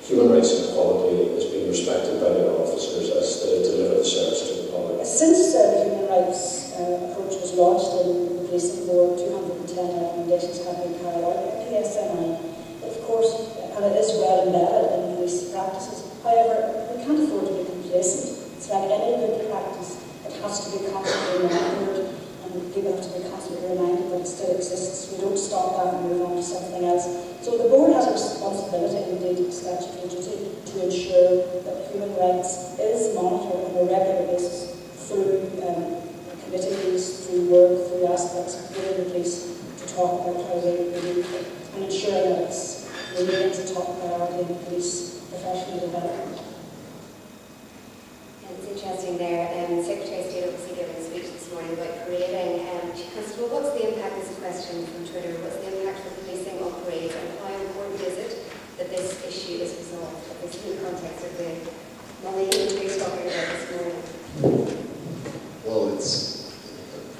human rights and equality is being respected by their officers as they deliver the service to the public. Since the human rights approach was launched in the Policing Board, 210 recommendations have been carried out by PSNI. Of course, and it is well embedded in police practices. However, we can't afford to be complacent. It's like any good practice, it has to be constantly monitored, and people have to be constantly reminded that it still exists. We don't stop that and move on to something else. So the board has a responsibility, indeed a statutory duty, to ensure that human rights is monitored on a regular basis through committees, through work, through aspects within the police to talk about how they do it, and ensuring that it remains a top priority in police professional development. And it's interesting there, Secretary of State obviously gave a speech this morning about creating Chief Constable. What's the impact, this is a question from Twitter, what's the impact for policing on parades, and how important is it that this issue is resolved, in the context of the money we're talking about this morning? Well,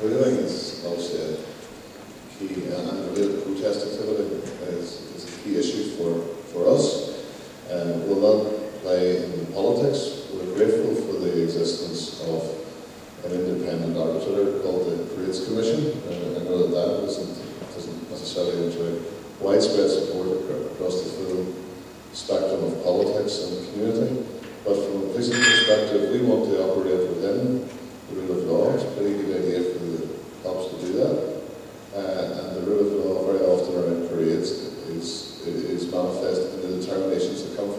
parading is obviously a key, and related protest activity is a key issue for us. We'll not play in politics. We're grateful for the existence of an independent arbitrator called the Parades Commission. I know that doesn't necessarily enjoy widespread support across the full spectrum of politics and the community. But from a policing perspective, we want to operate within the rule of law. It's a pretty good idea for the cops to do that. And the rule of law very often around parades is manifest in the determinations that come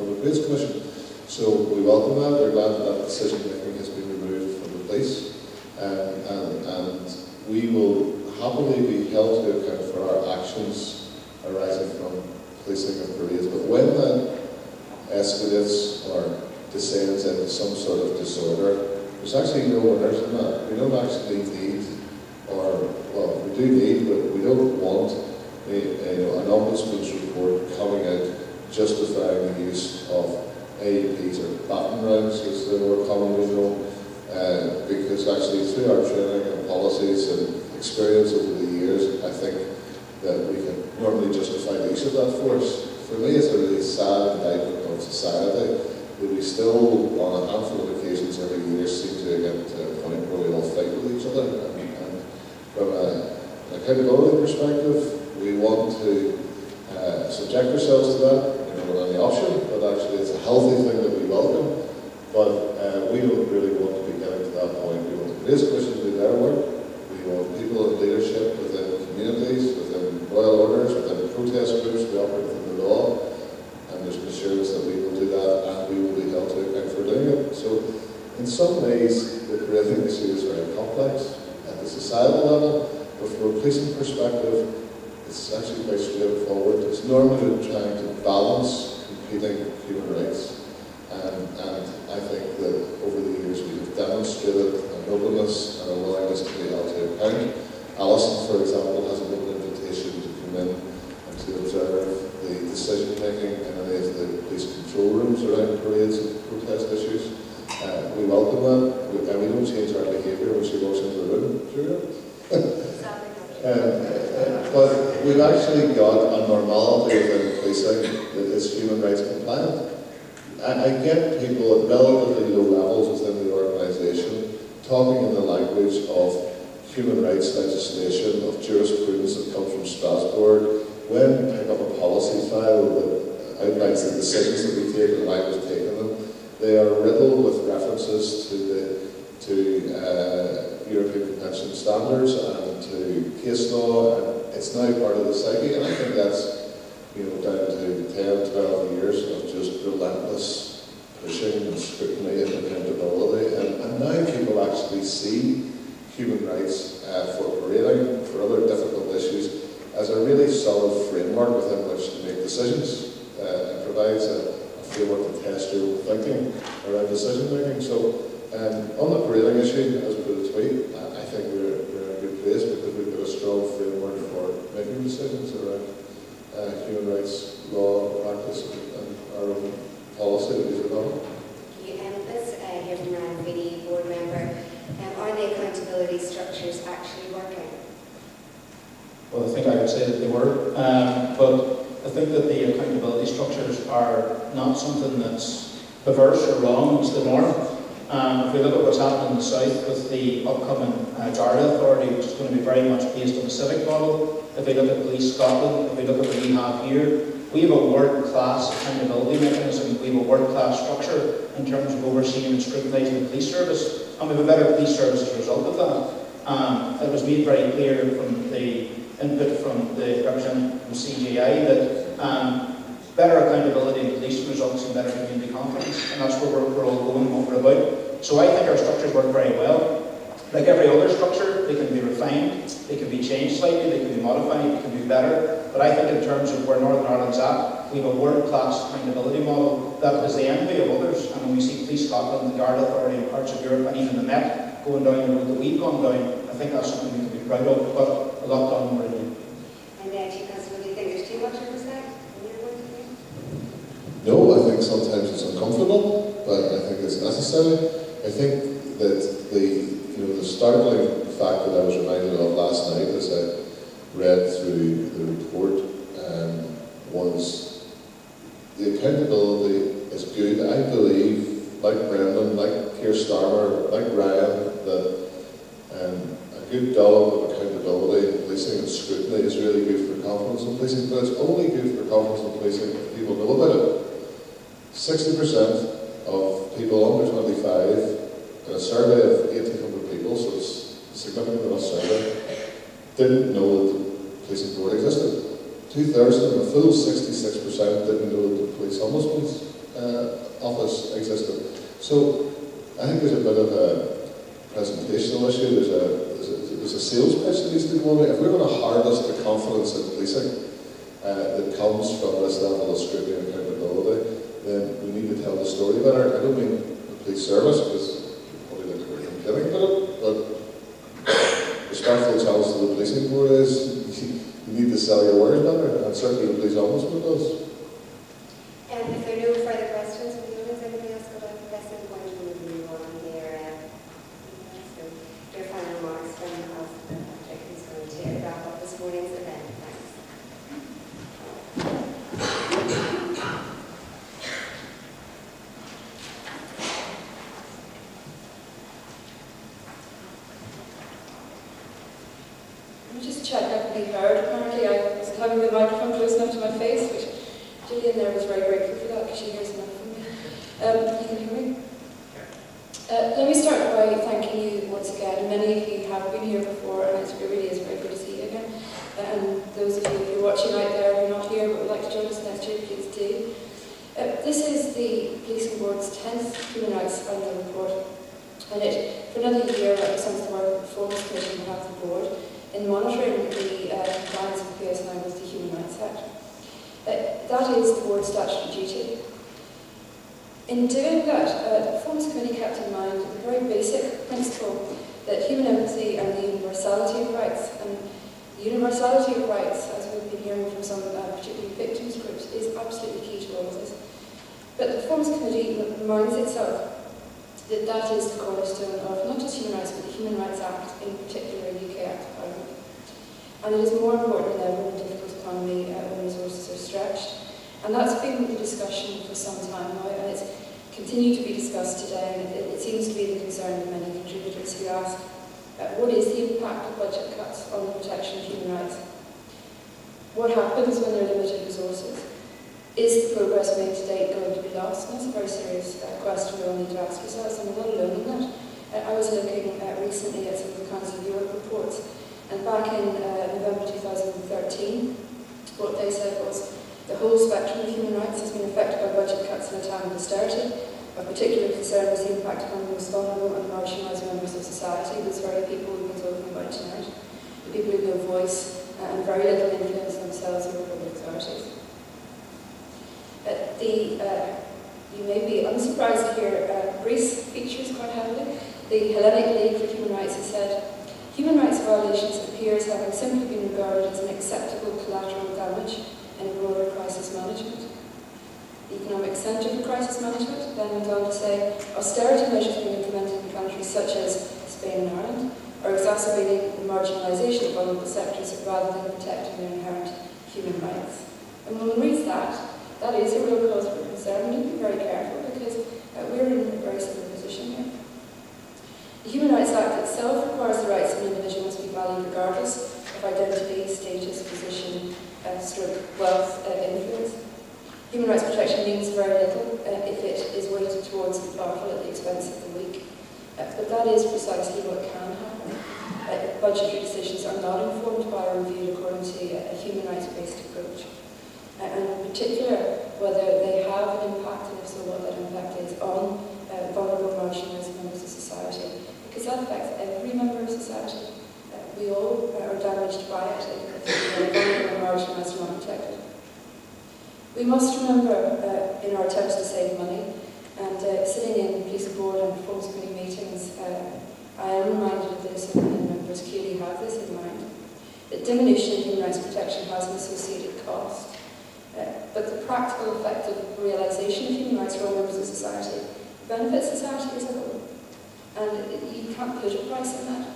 we will happily be held to account for our actions arising from policing of parades. But when that escalates or descends into some sort of disorder, there's actually no winners in that. We don't actually need, or, well, we do need, but we don't want an ombudsman's report coming out justifying the use of AEPs or baton rounds, as they were commonly known, because actually through our training and policies and experience over the years, I think that we can normally justify the use of that force. For me, it's a really sad indictment of society that we still, on a handful of occasions every year, seem to get to a point where we all fight with each other. And from an accountability perspective, we want to subject ourselves to that, without any option, but actually it's a healthy thing that we welcome. But we don't really want to be getting to that point. We want the police commission to do their work. We want people in leadership within communities, within royal orders, within protest groups. We operate within the law, and there's an assurance that we will do that, and we will be held to account for doing it. So, in some ways, the parading issue is very complex at the societal level, but from a policing perspective, it's actually quite straightforward. It's normally trying to balance competing human rights. And I think that over the years we have demonstrated an openness and a willingness to be held to account. Alison, for example, has an open invitation to come in and to observe the decision making in any of the police control rooms around parades and protest issues. We welcome that, and we don't change our behaviour when she walks into the room. Sure. But we've actually got a normality within policing that is human rights compliant. I get people at relatively low levels within the organisation talking in the language of human rights legislation, of jurisprudence that comes from Strasbourg. When I pick up a policy file that outlines the decisions that we take and why we've taken them, they are riddled with references to European Convention standards and to case law, and it's now part of the psyche, and I think that's down to 10, 12 years of just relentless pushing and scrutiny and accountability, and now people actually see human rights for parading, for other difficult issues, as a really solid framework within which to make decisions. It provides a framework to test your thinking around decision making. So on the parading issue, as per the tweet, I think we're in a good place because we've got a strong framework for making decisions around human rights, law, practice, and our own policy that we've developed. Let's hear from Ryan Feedy, board member. Are the accountability structures actually working? Well, I think I would say that they were, but I think that the accountability structures are not something that's perverse or wrong, it's the norm. If we look at what's happening in the south with the upcoming Garda Authority, which is going to be very much based on the civic model, if we look at Police Scotland, if we look at what we have here, we have a world-class accountability mechanism, we have a world-class structure in terms of overseeing and scrutinising the police service, and we have a better police service as a result of that. It was made very clear from the input from the representative from CGI that better accountability in police results in better community confidence, and that's where we're all going, what we're about. So I think our structures work very well. Like every other structure, they can be refined, they can be changed slightly, they can be modified, they can be better. But I think in terms of where Northern Ireland's at, we have a world-class accountability model that is the envy of others. And when we see Police Scotland, the Garda Authority in parts of Europe, and even the Met going down the road that we've gone down, I think that's something we can be proud of, but a lot done more in. And Chief Constable, do you think there's too much oversight? No, I think sometimes it's uncomfortable, but I think it's necessary. I think that the startling fact that I was reminded of last night as I read through the report was the accountability is good. I believe, like Brendan, like Keir Starmer, like Ryan, that a good dollop of accountability in policing and scrutiny is really good for confidence in policing, but it's only good for confidence in policing if people know about it. 60% of people under 25 in a survey of 1,800 people, so it's a significant enough survey, didn't know that the policing board existed. 2/3 of them, a full 66%, didn't know that the police ombudsman's office existed. So I think there's a bit of a presentational issue, there's was a sales pitch that needs to go on. If we're going to harness the confidence in policing that comes from this level of scrutiny and accountability, then we need to tell the story better. I don't mean the police service, because probably like we're complaining about it, but respectful challenge to the policing board is you need to sell your wares better, and certainly the police ombudsman does. And if there are no further questions from the audience, anybody else got a pressing point we will move on here? So, your final remarks from Patrick, who's going to wrap up this morning's event. Thanks. I'm just checking I can be heard. Apparently I was having the microphone close enough to my face, which Gillian there was very grateful for that because she hears enough from me. You can hear me? Let me start by thanking you once again. Many of you have been here before, and it really is very good to see you again. And those of you who are watching out there who are not here but would like to join us next year, please do. This is the Policing Board's 10th Human Rights Annual Report, and it, for another year, represents the work of the Performance Commission on behalf of the Board in monitoring the compliance of PSNI with the Human Rights Act. That is the Board's statutory duty. In doing that, the Performance Committee kept in mind the very basic principle that human empathy and the universality of rights, and the universality of rights, as we've been hearing from some particularly victims groups, is absolutely key to all of this. But the Performance Committee reminds itself that that is the cornerstone of not just human rights, but the Human Rights Act, in particular the UK Act of Parliament. And it is more important than ever in a difficult economy when resources are stretched. And that's been the discussion for some time now, and it's continued to be discussed today, and it seems to be the concern of many contributors who ask, what is the impact of budget cuts on the protection of human rights? What happens when there are limited resources? Is the progress made to date going to be lost? And that's a very serious question we all need to ask ourselves, and we're not alone in that. I was looking recently at some of the Council of Europe reports, and back in November 2013, what they said was the whole spectrum of human rights has been affected by budget cuts in a time of austerity. Of particular concern was the impact upon the most vulnerable and marginalised members of society, those very people we've been talking about tonight, the people who have no voice and very little influence themselves over public authorities. You may be unsurprised to hear Greece features quite heavily. The Hellenic League for Human Rights has said, human rights violations appear as having simply been regarded as an acceptable collateral damage in broader crisis management. The Economic Centre for Crisis Management then went on to say, austerity measures being implemented in countries such as Spain and Ireland are exacerbating the marginalisation of vulnerable sectors rather than protecting their inherent human rights. And when one reads that, that is a real cause for concern. We need to be very careful because we're in a very similar position here. The Human Rights Act itself requires the rights of an individual must be valued regardless of identity, status, position, stroke, wealth, influence. Human rights protection means very little if it is weighted towards the powerful at the expense of the weak. But that is precisely what can happen. Budgetary decisions are not informed by or reviewed according to a human rights-based approach. And in particular, whether they have an impact, and if so, what that impact is on vulnerable, marginalised members of society. Because that affects every member of society. We all are damaged by it if we're vulnerable, marginalised, and unprotected. We must remember, in our attempts to save money, and sitting in police board and performance committee meetings, I am reminded of this, and members clearly have this in mind, that diminution in human rights protection has an associated cost. But the practical effect of realisation of human rights for all members of society benefits society as a whole. And you can't put a price on that.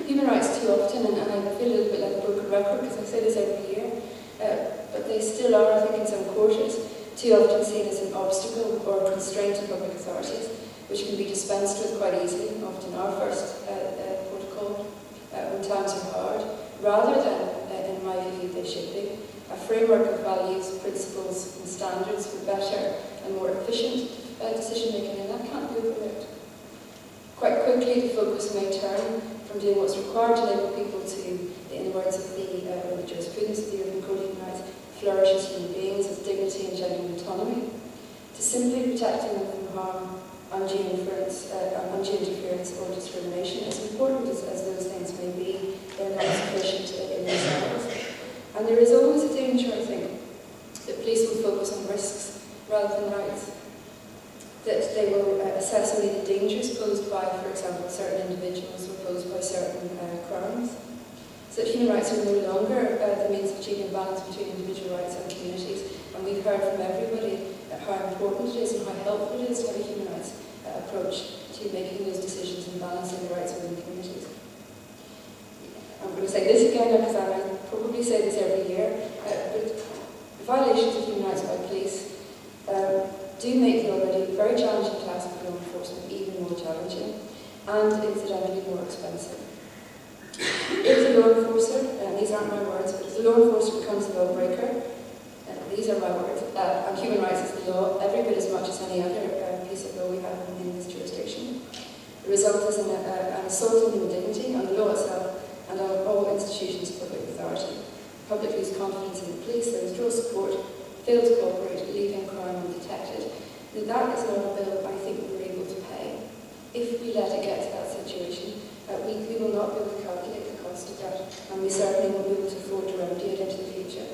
Human rights too often, and I feel a little bit like a broken record because I say this every year, but they still are, I think, in some quarters, too often seen as an obstacle or constraint to public authorities, which can be dispensed with quite easily, often our first protocol, when times are hard, rather than, in my view, they should be, a framework of values, principles and standards for better and more efficient decision-making, and that can't be overlooked. Quite quickly, the focus may turn from doing what's required to enable people to, in the words of the jurisprudence of the European Court of Human Rights, flourish as human beings with dignity and genuine autonomy, to simply protecting them from harm, undue interference or discrimination. It's important And there is always a danger, I think, that police will focus on risks rather than rights. That they will assess only the dangers posed by, for example, certain individuals or posed by certain crimes. So that human rights are no longer the means of achieving balance between individual rights and communities. And we've heard from everybody how important it is and how helpful it is to have a human rights approach to making those decisions and balancing the rights within communities. I'm going to say this again because I probably say this every year, but violations of human rights by police do make the already very challenging task of law enforcement even more challenging and incidentally more expensive. If the law enforcer, and these aren't my words, but if the law enforcer becomes the lawbreaker, these are my words, and human rights is the law every bit as much as any other piece of law we have in this jurisdiction. The result is an assault on human dignity, on the law itself, and on all institutions of public authority. Public lose confidence in the police, they withdraw support, fail to cooperate, leaving crime undetected. Now that is not a bill I think we're able to pay. If we let it get to that situation, we will not be able to calculate the cost of that, and we certainly won't be able to afford to remedy it into the future.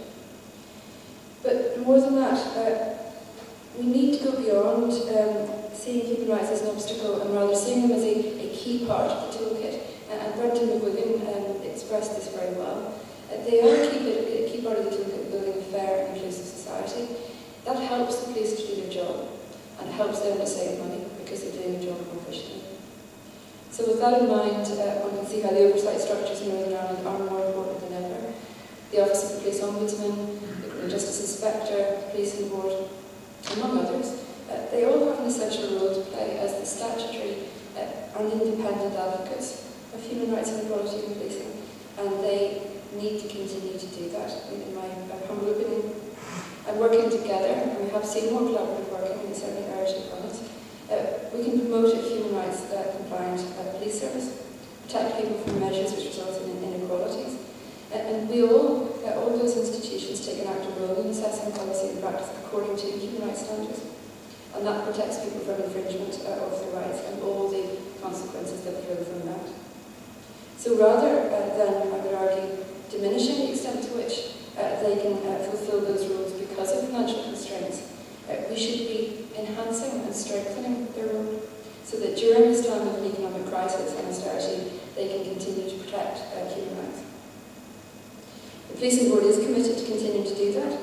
But more than that, we need to go beyond seeing human rights as an obstacle and rather seeing them as a key part of the toolkit. And Brendan McGuigan expressed this very well. They are a key part of the toolkit of building a fair and inclusive society. That helps the police to do their job, and it helps them to save money because they're doing their job more efficiently. So with that in mind, one can see how the oversight structures in Northern Ireland are more important than ever. The Office of the Police Ombudsman, the Criminal Justice Inspector, the Policing Board, among others, they all have an essential role to play as the statutory and independent advocates of human rights and equality in policing, and they need to continue to do that, in my humble opinion. And working together, and we have seen more collaborative working, and we certainly urge upon it, we can promote a human rights compliant police service, protect people from measures which result in inequalities, and we all those institutions take an active role in assessing policy and practice according to human rights standards, and that protects people from infringement of their rights and all the consequences that flow from that. So rather than, I would argue, diminishing the extent to which they can fulfil those roles because of financial constraints, we should be enhancing and strengthening their role so that during this time of an economic crisis and austerity, they can continue to protect human rights. The Policing Board is committed to continuing to do that,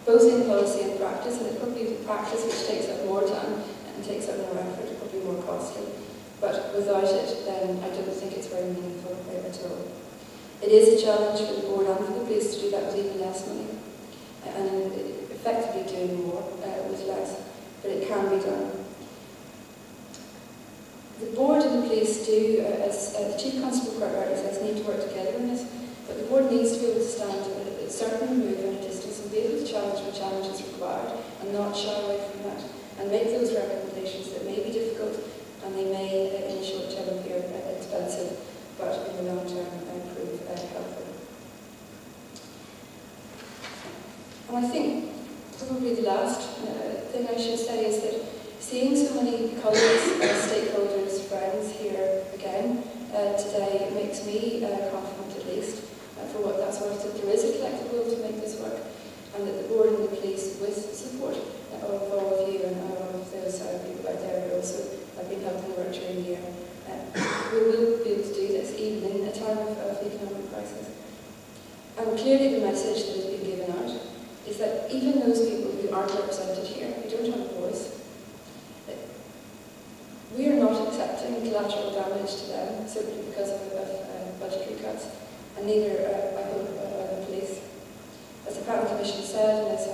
both in policy and practice, and it's probably the practice which takes up more time and takes up more effort, probably more costly. But without it, then I don't think it's very meaningful at all. It is a challenge for the board and for the police to do that with even less money, and effectively doing more with less, but it can be done. The board and the police do, as the Chief Constable quite rightly says, need to work together in this, but the board needs to be able to stand at a certain move and a distance and be able to challenge when challenge is required and not shy away from that, and make those recommendations that may be difficult and they may, in the short term, appear expensive, but in the long term prove helpful. And I think probably the last thing I should say is that seeing so many colleagues, stakeholders, friends here again today makes me confident at least for what that's worth, that there is a collective will to make this work, and that the board and the police, with support of all of you and all of those people out there who also have been helping work during the year, we will be able to do this even in a time of economic crisis. And clearly the message that has been given out is that even those people who aren't represented here, who don't have a voice, we are not accepting collateral damage to them simply because of budgetary cuts, and neither, I hope, the police. As the Crown Commission said, and as